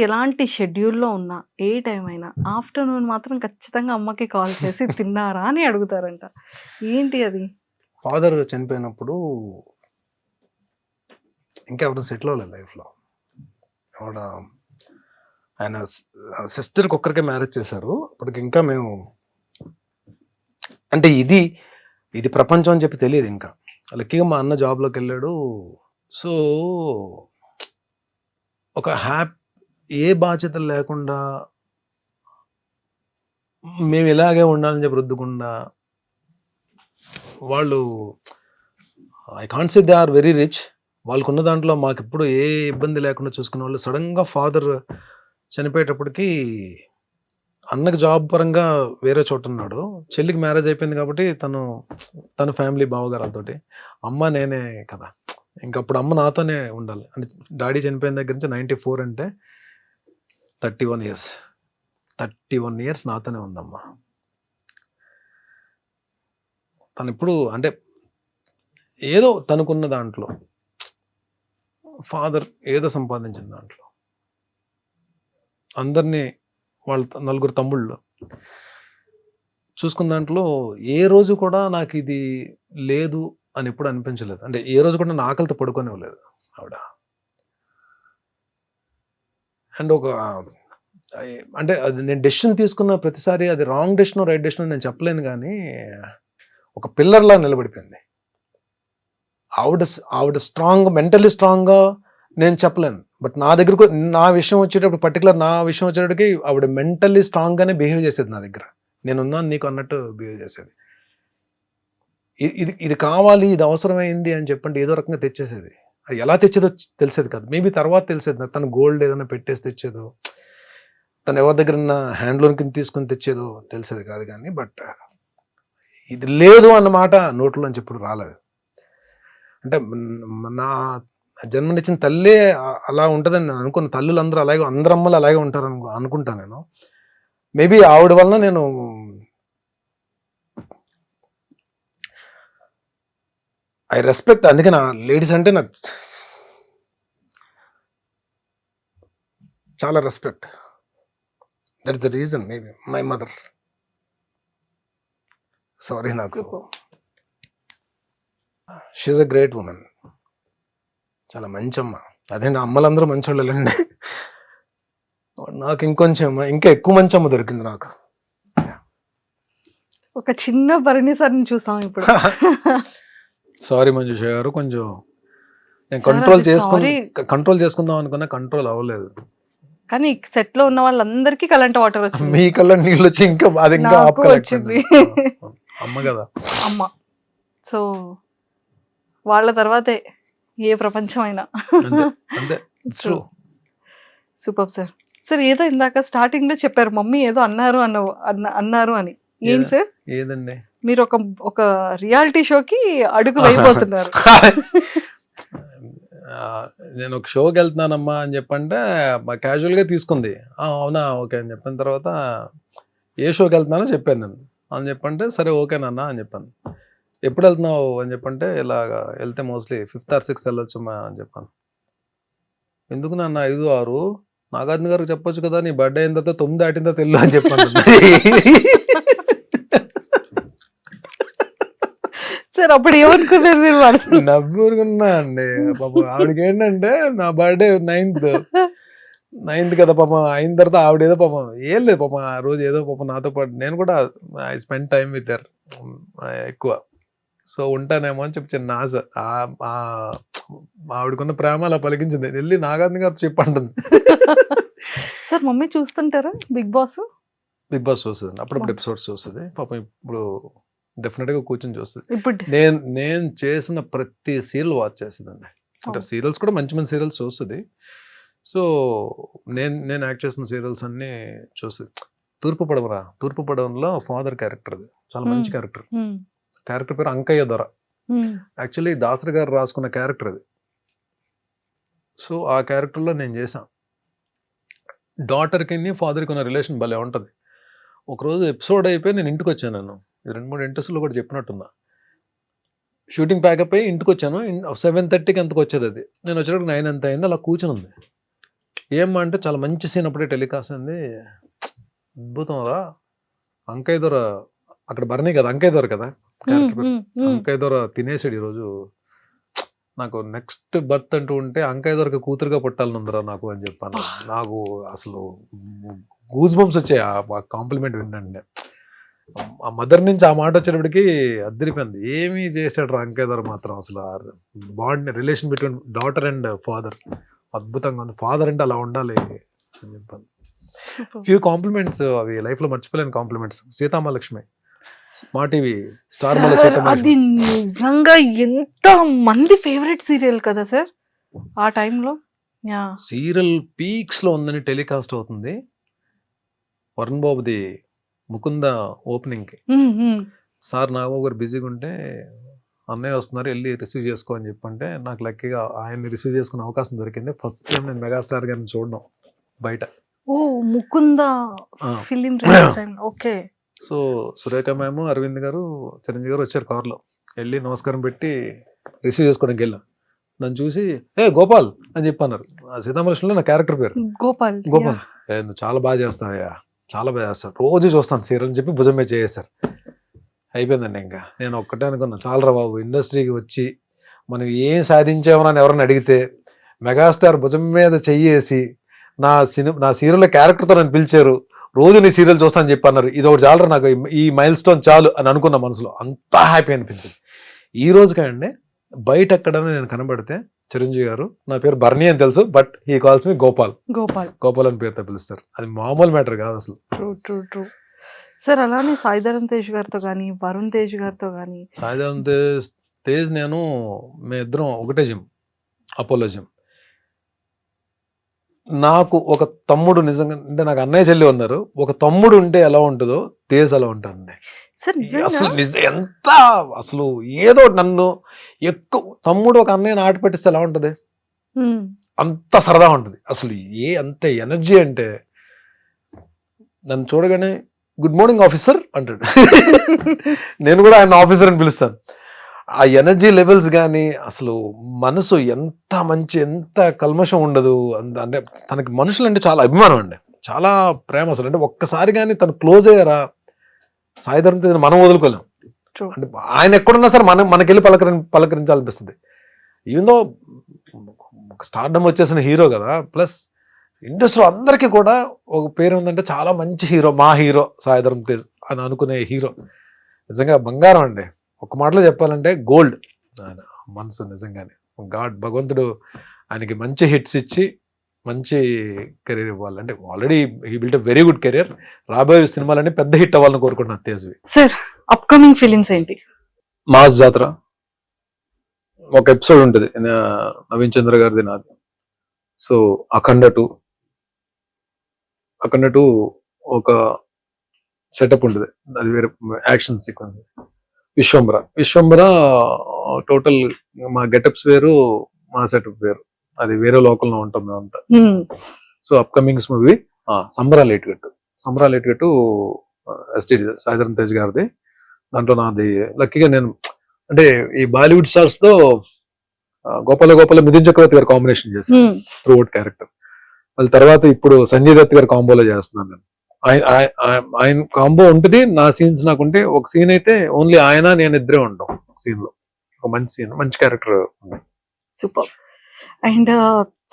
ఎలాంటి షెడ్యూల్లో ఉన్నా, ఏ టైం అయినా ఆఫ్టర్నూన్ మాత్రం ఖచ్చితంగా అమ్మకి కాల్ చేసి తిన్నారా అని అడుగుతారంట. ఏంటి అది? ఫాదర్ చనిపోయినప్పుడు ఇంకా ఎవరు సెటిల్ అవ్వలేదు లైఫ్లో. ఆయన సిస్టర్కి ఒక్కరికే మ్యారేజ్ చేశారు. అప్పటికి ఇంకా మేము అంటే ఇది ప్రపంచం అని చెప్పి తెలియదు. ఇంకా లక్కీగా మా అన్న జాబ్లోకి వెళ్ళాడు. సో ఒక ఏ బాధ్యతలు లేకుండా మేము ఇలాగే ఉండాలని చెప్పి రుద్దకుండా, వాళ్ళు I can't say they are very rich, వాళ్ళకున్న దాంట్లో మాకు ఇప్పుడు ఏ ఇబ్బంది లేకుండా చూసుకునే వాళ్ళు. సడన్గా ఫాదర్ చనిపోయేటప్పటికి అన్నకి జాబ్ పరంగా వేరే చోట ఉన్నాడు, చెల్లికి మ్యారేజ్ అయిపోయింది కాబట్టి తన ఫ్యామిలీ బావగారాలతోటి, అమ్మ నేనే కదా. ఇంకప్పుడు అమ్మ నాతోనే ఉండాలి. అంటే డాడీ చనిపోయిన దగ్గర నుంచి 94 అంటే 31 ఇయర్స్ నాతోనే ఉందమ్మ. తను ఇప్పుడు అంటే ఏదో తనకున్న దాంట్లో, ఫాదర్ ఏదో సంపాదించిన దాంట్లో అందరినీ వాళ్ళ నలుగురు తమ్ముళ్ళు. చూసుకున్న దాంట్లో ఏ రోజు కూడా నాకు ఇది లేదు అని ఎప్పుడు అనిపించలేదు. అంటే ఏ రోజు కూడా నన్ను ఆకలితో పడుకోనివ్వలేదు ఆవిడ. అండ్ ఒక అంటే అది నేను డెసిషన్ తీసుకున్న ప్రతిసారి అది రాంగ్ డెసిషన్ రైట్ డెసిషన్ నేను చెప్పలేను, కానీ ఒక పిల్లర్లా నిలబడిపోయింది ఆవిడ. ఆవిడ స్ట్రాంగ్, మెంటలీ స్ట్రాంగ్గా నేను చెప్పలేను, బట్ నా దగ్గరకు నా విషయం వచ్చేటప్పుడు, పర్టికులర్ నా విషయం వచ్చేటప్పటికి ఆవిడ మెంటల్లీ స్ట్రాంగ్గానే బిహేవ్ చేసేది నా దగ్గర. నేనున్నాను నీకు అన్నట్టు బిహేవ్ చేసేది. ఇది ఇది కావాలి, ఇది అవసరమైంది అని చెప్పండి ఏదో రకంగా తెచ్చేసేది. అది ఎలా తెచ్చేదో తెలిసేది కాదు, మేబీ తర్వాత తెలిసేది. తను గోల్డ్ ఏదైనా పెట్టేసి తెచ్చేదో, తను ఎవరి దగ్గర ఉన్న హ్యాండ్ లోన్ కింద తీసుకుని తెచ్చేదో తెలిసేది కాదు, కానీ బట్ ఇది లేదు అన్నమాట నోట్లోంచి ఎప్పుడు రాలేదు. అంటే నా జన్మనిచ్చిన తల్లే అలా ఉంటుందని నేను అనుకున్న. తల్లులు అందరూ అలాగే, అందరు అమ్మలు అలాగే ఉంటారు అనుకుంటా నేను. మేబీ ఆవిడ వలన నేను ఐ రెస్పెక్ట్. అందుకే నా లేడీస్ అంటే నాకు చాలా respect. That is the reason. Maybe my mother. Sorry, నాకు షీఈస్ అ గ్రేట్ ఉమెన్. చాలా మంచి అమ్మ. అదే నా అమ్మలందరూ మంచోళ్ళండి. నాకు ఇంకా ఎక్కువ మంచి అమ్మ దొరికింది నాకు. ఒక చిన్న భరణి సార్ని చూసాం ఇప్పుడు. సారీ మంజుష గారు, కొంచెం నేను కంట్రోల్ చేసుకుందాం అనుకున్నా, కంట్రోల్ అవ్వలేదు. కానీ సెట్ లో ఉన్న వాళ్ళందరికీ కరెంట్ వాటర్ వచ్చింది, మీ కళ్ళ నీళ్ళు వచ్చి ఇంకా అది ఇంకా వచ్చింది. అమ్మ కదా అమ్మ. సో వాళ్ళ తర్వాతే ఏ ప్రపంచం అయినా. Super sir. సార్ ఏదో ఇందాక స్టార్టింగ్ లో చెప్పారు, మమ్మీ ఏదో అన్నారు అని. ఏం సార్? ఏదండి? మీరు ఒక రియాలిటీ షోకి అడుగు వేయబోతున్నారు. నేను ఒక షోకి వెళ్తున్నానమ్మా అని చెప్పంటే క్యాజువల్ గా తీసుకుంది. అవునా, ఓకే అని చెప్పిన తర్వాత ఏ షోకి వెళ్తున్నానో చెప్పాను నేను. అని చెప్పంటే సరే ఓకేనన్నా అని చెప్పాను. ఎప్పుడు వెళ్తున్నావు అని చెప్పంటే ఇలాగా వెళ్తే మోస్ట్లీ 5th or 6th వెళ్ళొచ్చమ్మా అని చెప్పాను. ఎందుకు నాన్న 5, 6? నాగార్జున గారికి చెప్పొచ్చు కదా, నీ బర్త్డే అయిన తర్వాత 9 దాటిన తర్వాత వెళ్ళు అని చెప్పాను. సార్ అప్పుడు ఏమనుకున్నారు మీరు? నవ్వుకున్నా అండి. పాపం ఆవిడకి ఏంటంటే నా బర్త్డే 9th కదా పాపం. అయిన తర్వాత ఆవిడ ఏదో పాపం ఏం లేదు పాపం ఆ రోజు ఏదో పాపం నాతో పాటు నేను కూడా I spend time with her ఎక్కువ. సో ఉంటానేమో అని చెప్పి చిన్న ఆశ. ఆవిడకున్న ప్రేమ అలా పలికించింది. వెళ్ళి నాగార్జున గారితో చెప్పంటుంది. సార్ మమ్మీ చూస్తుంటారా బిగ్ బాస్? బిగ్ బాస్ చూస్తుంది, అప్పుడప్పుడు ఎపిసోడ్స్ చూస్తుంది. పాపం ఇప్పుడు డెఫినెట్ గా కూర్చొని చూస్తుంది. ఇప్పుడు నేను చేసిన ప్రతి సీరియల్ వాచ్ చేస్తుందండి. అంటే సీరియల్స్ కూడా మంచి మంచి సీరియల్స్ చూస్తుంది. సో నేను యాక్ట్ చేసిన సీరియల్స్ అన్ని చూస్తుంది. తూర్పు పడవలో ఫాదర్ క్యారెక్టర్, అది చాలా మంచి క్యారెక్టర్. క్యారెక్టర్ పేరు అంకయ్య దొర. యాక్చువల్లీ దాసరి గారు రాసుకున్న క్యారెక్టర్ అది. సో ఆ క్యారెక్టర్లో నేను చేశాను. డాటర్కి ఫాదర్కి ఉన్న రిలేషన్ భలే ఉంటుంది. ఒకరోజు ఎపిసోడ్ అయిపోయి నేను ఇంటికి వచ్చాను. నేను 2-3 ఇంట్రెస్ట్లో కూడా చెప్పినట్టున్నా. షూటింగ్ ప్యాకప్ అయ్యి ఇంటికి వచ్చాను. 7:30కి ఎంతకు వచ్చేది అది. నేను వచ్చేటప్పుడు 9 ఎంత అయింది. అలా కూర్చుని ఉంది. ఏమ్మా అంటే చాలా మంచి సీన్ అప్పుడే టెలికాస్ట్ అయింది. అద్భుతం రా అంకయ్య దొర. అక్కడ భరణి కదా, అంకయ్య దొర కదా క్యారెక్టర్. అంకయ్య దొర తినేసాడు ఈరోజు. నాకు నెక్స్ట్ బర్త్ అంటూ ఉంటే అంకయ్య దొరకి కూతురుగా పుట్టాలనుందిరా నాకు అని చెప్పాను. నాకు అసలు గూస్ బంప్స్ వచ్చాయి ఆ కాంప్లిమెంట్ వినండి. ఆ మదర్ నుంచి ఆ మాట వచ్చేటప్పటికి అద్దరిపోయింది. ఏమీ చేశాడు రా అంకయ్య దొర మాత్రం. అసలు bond, relation between daughter and father అద్భుతంగా ఉంది. ఫాదర్ అంటే అలా ఉండాలి అని చెప్పాను. ఫ్యూ కాంప్లిమెంట్స్, అవి లైఫ్ లో మర్చిపోలేని కాంప్లిమెంట్స్. సీతామహాలక్ష్మి మా టీవీ స్టార్ మల అది నిజంగా ఎంత మంది ఫేవరెట్ సీరియల్ కదా సార్ ఆ టైంలో. సీరియల్ పీక్స్ లో ఉందని టెలికాస్ట్ అవుతుంది. వరుణ్ బాబుది ముకుంద ఓపెనింగ్ కి సార్ నాగబాబు గారు బిజీగా ఉంటే అన్నయ్య వస్తున్నారు వెళ్ళి రిసీవ్ చేసుకో అని చెప్పంటే నాకు లక్కీగా ఆయన్ని రిసీవ్ చేసుకునే అవకాశం దొరికింది. ఫస్ట్ టైం నేను మెగాస్టార్ గారిని చూడడం బయట. ఓ Mukunda film. Okay. So Surekha ma'am, Aravind గారు, చిరంజీవి గారు వచ్చారు కార్లో. వెళ్ళి నమస్కారం పెట్టి రిసీవ్ చేసుకోవడానికి వెళ్ళాం. నన్ను చూసి గోపాల్ అని చెప్పన్నారు. సీతామహాలక్ష్మిలో నా క్యారెక్టర్ పేరు గోపాల్. నువ్వు చాలా బాగా చేస్తావయ్యా చాలా బాగా చేస్తారు, రోజు చూస్తాను సీరియల్ అని చెప్పి భుజం మీద చేసేసారు. అయిపోయిందండి. ఇంకా నేను ఒక్కటే అనుకున్నాను, చాలరా బాబు ఇండస్ట్రీకి వచ్చి మనం ఏం సాధించామని ఎవరైనా అడిగితే మెగాస్టార్ భుజం మీద చెయ్యేసి నా సీరియల్ క్యారెక్టర్తో నన్ను పిలిచారు, రోజు నీ సీరియల్ చూస్తాను చెప్పి అన్నారు. ఇది ఒకటి చాలరా నాకు, ఈ మైల్ స్టోన్ చాలు అని అనుకున్న మనసులో. అంతా హ్యాపీ అనిపించింది. ఈ రోజు కండి బయట ఎక్కడైనా నేను కనబడితే చిరంజీవి గారు నా పేరు బర్నీ అని తెలుసు, బట్ హీ కాల్స్ మీ గోపాల్ అని పేరుతో పిలుస్తారు. అది మామూలు మ్యాటర్ కాదు అసలు. True sir. అలానే సాయిధరమ్ తేజ్ గారితో కానీ వరుణ్ తేజ్ గారితో కానీ. సాయిధరమ్ తేజ్ నేను మీ ఇద్దరం ఒకటే జిమ్, అపోలో జిమ్. నాకు ఒక తమ్ముడు, నిజంగా అంటే నాకు అన్నయ్య చెల్లి ఉన్నారు, ఒక తమ్ముడు ఉంటే ఎలా ఉంటుందో తేజ్ అలా ఉంటానండి. అసలు ఎంత అసలు ఏదో నన్ను ఎక్కువ తమ్ముడు ఒక అన్నయ్య ఆట పెట్టిస్తే ఎలా ఉంటది, అంత సరదా ఉంటుంది అసలు. అంత ఎనర్జీ అంటే నన్ను చూడగానే గుడ్ మార్నింగ్ ఆఫీసర్ అంటాడు. నేను కూడా ఆయన ఆఫీసర్ అని పిలుస్తాను. ఆ ఎనర్జీ లెవెల్స్ కానీ అసలు మనసు ఎంత మంచి, ఎంత కల్మషం ఉండదు. అంటే తనకి మనుషులు అంటే చాలా అభిమానం అండి, చాలా ప్రేమ అసలు. అంటే ఒక్కసారి కానీ తను క్లోజ్ అయ్యారా సాయిధరమ్ తేజ్ మనం వదులుకోలేం. అంటే ఆయన ఎక్కడున్నా సరే మనకెళ్ళి పలకరించాలనిపిస్తుంది. ఈవెన్ దో స్టార్డమ్ వచ్చేసిన హీరో కదా, ప్లస్ ఇండస్ట్రీలో అందరికీ కూడా ఒక పేరు ఉందంటే చాలా మంచి హీరో, మా హీరో సాయిధరమ్ తేజ్ అని అనుకునే హీరో నిజంగా బంగారం అండి. ఒక మాటలో చెప్పాలంటే గోల్డ్ ఆయన మనసు. నిజంగానే భగవంతుడు ఆయనకి మంచి హిట్స్ ఇచ్చి మంచి కెరీర్ ఇవ్వాలి. అంటే already he built a very good career. రాబోయే సినిమాలన్నీ పెద్ద హిట్ అవ్వాలని కోరుకుంటున్నాను తేజ్వి. సార్ అప్కమింగ్ ఫిలిమ్స్ ఏంటి? మాస్ జాతర ఒక ఎపిసోడ్ ఉంటుంది నవీన్ చంద్ర గారిది, నాది. సో అఖండ 2 ఒక సెటప్ ఉంటుంది, అది వేరే యాక్షన్ సీక్వెన్స్. విశ్వంబర టోటల్ మా గెటప్స్ వేరు, మా సెటప్ వేరు, అది వేరే లోకల్లో ఉంటాం మేమంతా. సో అప్కమింగ్స్ మూవీ సంబరాలు ఎటుగట్టు ఎస్టీడీ సాయిధరమ్ తేజ్ గారిది. దాంట్లో నాది లక్కీగా నేను అంటే ఈ బాలీవుడ్ స్టార్స్ తో గోపాల మిథున్ చక్రవర్తి గారు కాంబినేషన్ చేశాను త్రూ అవుట్ క్యారెక్టర్. మళ్ళీ తర్వాత ఇప్పుడు సంజయ్ దత్ గారు కాంబోలో చేస్తున్నాను నేను. ఆయన కాంబో ఉంటుంది, నా సీన్స్ నాకుంటే. ఒక సీన్ అయితే ఓన్లీ ఆయన నేను ఇద్దరే ఉంటాం సీన్ లో. ఒక మంచి సీన్, మంచి character. Super. And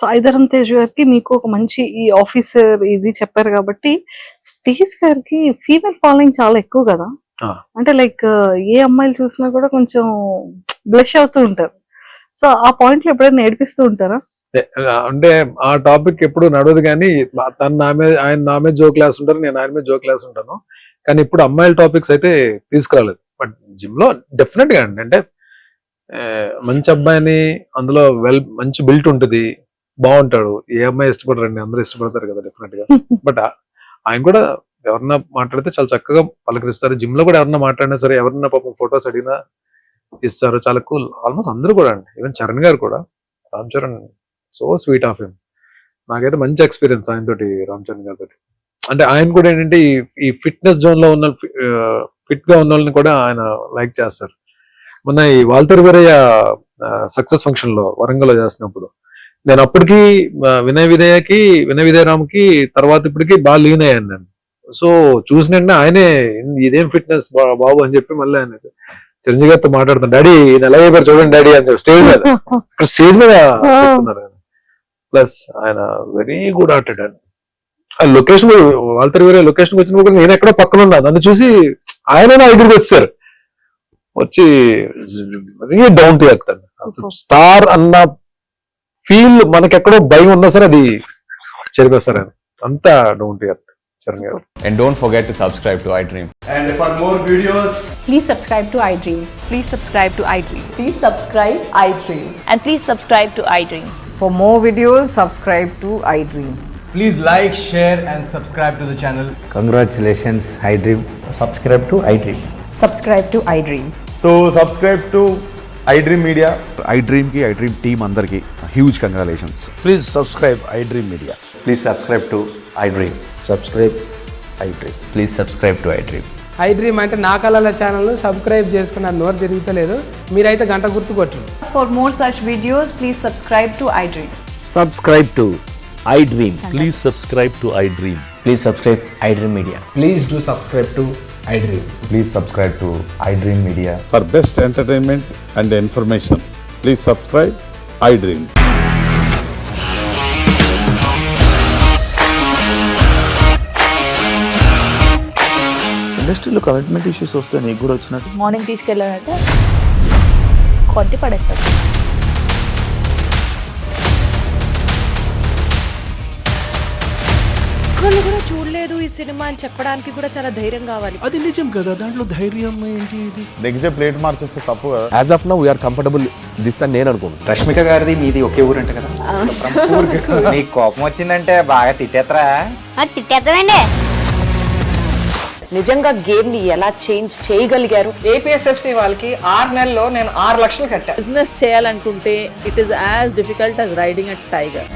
Sai Dharam Tej గారికి మీకు ఒక మంచి ఈ ఆఫీసర్ ఇది చెప్పారు కాబట్టి, తేజ్ గారికి ఫీమేల్ ఫాలోయింగ్ చాలా ఎక్కువ కదా. అంటే లైక్ ఏ అమ్మాయిలు చూసినా కూడా కొంచెం బ్లష్ అవుతూ ఉంటారు. సో ఆ పాయింట్ లో ఎప్పుడైనా నేర్పిస్తూ ఉంటారా? అంటే ఆ టాపిక్ ఎప్పుడు నడవదు, కానీ ఆయన నా మీద జోక్ క్లాస్ ఉంటారు, నేను ఆయన మీద జోక్ క్లాస్ ఉంటాను. కానీ ఇప్పుడు అమ్మాయిల టాపిక్స్ అయితే తీసుకురాలేదు. బట్ జిమ్ లో డెఫినెట్ గా అండి, అంటే మంచి అబ్బాయిని, అందులో మంచి బిల్ట్ ఉంటుంది, బాగుంటాడు. ఏ అమ్మాయి ఇష్టపడరండి, అందరూ ఇష్టపడతారు కదా డెఫినెట్ గా. బట్ ఆయన కూడా ఎవరన్నా మాట్లాడితే చాలా చక్కగా పలకరిస్తారు. జిమ్ లో కూడా ఎవరన్నా మాట్లాడినా సరే, ఎవరన్నా పాపం ఫొటోస్ అడిగినా ఇస్తారు, చాలా కూల్. ఆల్మోస్ట్ అందరూ కూడా అండి, ఈవెన్ చరణ్ గారు కూడా, Ram Charan so sweet of him. నాకైతే మంచి ఎక్స్పీరియన్స్ ఆయన తోటి, రామ్ చరణ్ గారి తోటి. అంటే ఆయన కూడా ఏంటంటే ఈ ఫిట్నెస్ జోన్ లో ఉన్న ఫిట్ గా ఉన్న వాళ్ళని కూడా ఆయన లైక్ చేస్తారు. మొన్న ఈ వాల్తేరు వీరయ్య సక్సెస్ ఫంక్షన్ లో వరంగల్ లో చేస్తున్నప్పుడు నేను అప్పటికి వినయ్ విదయరామ్కి తర్వాత ఇప్పటికి బాగా లీన్ అయ్యాను నేను. సో చూసినంటే ఆయనే ఇదేం ఫిట్నెస్ బాబు అని చెప్పి మళ్ళీ ఆయన చిరంజీవి గారితో మాట్లాడుతాను, డాడీ ఎలా అయిపోయారు చూడండి డాడీ అని చెప్పి స్టేజ్ మీద చెప్తున్నారు ఆయన. ప్లస్ ఆయన వెరీ గుడ్ ఆర్టిస్ట్ అండి. ఆ లొకేషన్ వాల్తేరు వీరయ్య లొకేషన్ వచ్చినప్పుడు కూడా నేను ఎక్కడో పక్కన ఉన్నా, నన్ను చూసి ఆయన నా దగ్గరికి వచ్చారు, వచ్చి డౌన్ టు ఎర్త్ స్టార్ అన్న ఫీల్ మనకెక్కడో భయం ఉన్నా సరే అది చెరిపేస్తారు ఆయన, అంతా down to earth. And don't forget to subscribe to iDream. And for more videos, please subscribe to iDream. Please subscribe to iDream. Please subscribe iDream. And please subscribe to iDream. For more videos, subscribe to iDream. please like, share and subscribe to the channel. Congratulations, iDream. Subscribe to iDream. Subscribe to iDream. So subscribe to iDream Media. iDream team andarki huge congratulations. Please subscribe iDream Media. Please subscribe to iDream. Subscribe iDream. Please subscribe to iDream. iDream అంటే నా కళల ఛానల్ను subscribe చేసుకున్న నోరు తిరుగుతలేదు, మీరైతే గంట గుర్తు కొట్టండి. For more such videos, please subscribe to iDream. Subscribe to iDream. Please subscribe to iDream. Please subscribe iDream Media. Please do subscribe to iDream. Please subscribe to iDream Media. For best entertainment and information, please subscribe iDream. ఇండస్ట్రీలో commitment issues వస్తే నీకు కూడా వచ్చినట్టు morning తీసుకెళ్ళాలంటే కొట్టి పడేస్తారు. ఒక్కళ్ళు కూడా చూడలేదు ఈ సినిమా అని చెప్పడానికి కూడా చాలా ధైర్యం కావాలి. అది నిజం కదా, దాంట్లో ధైర్యం ఏంటి ఇది? నెక్స్ట్ డే ప్లేట్ మార్చేస్తే తప్పు కదా. As of now we are comfortable this అని నేను అనుకుంటున్నాను. రష్మిక గారిది మీది ఒకే ఊరంట కదా? నీకు కోపం వచ్చిందంటే బాగా తిట్టేత్తరా? తిట్టేద్దామండి. నిజంగా గేమ్ ని ఎలా చేంజ్ చేయగలిగారు? ఏపీఎస్ఎఫ్సి వాళ్ళకి 6 నెలల్లో నేను 6 లక్షలు కట్టా. బిజినెస్ చేయాలనుకుంటే it is as difficult as riding a tiger.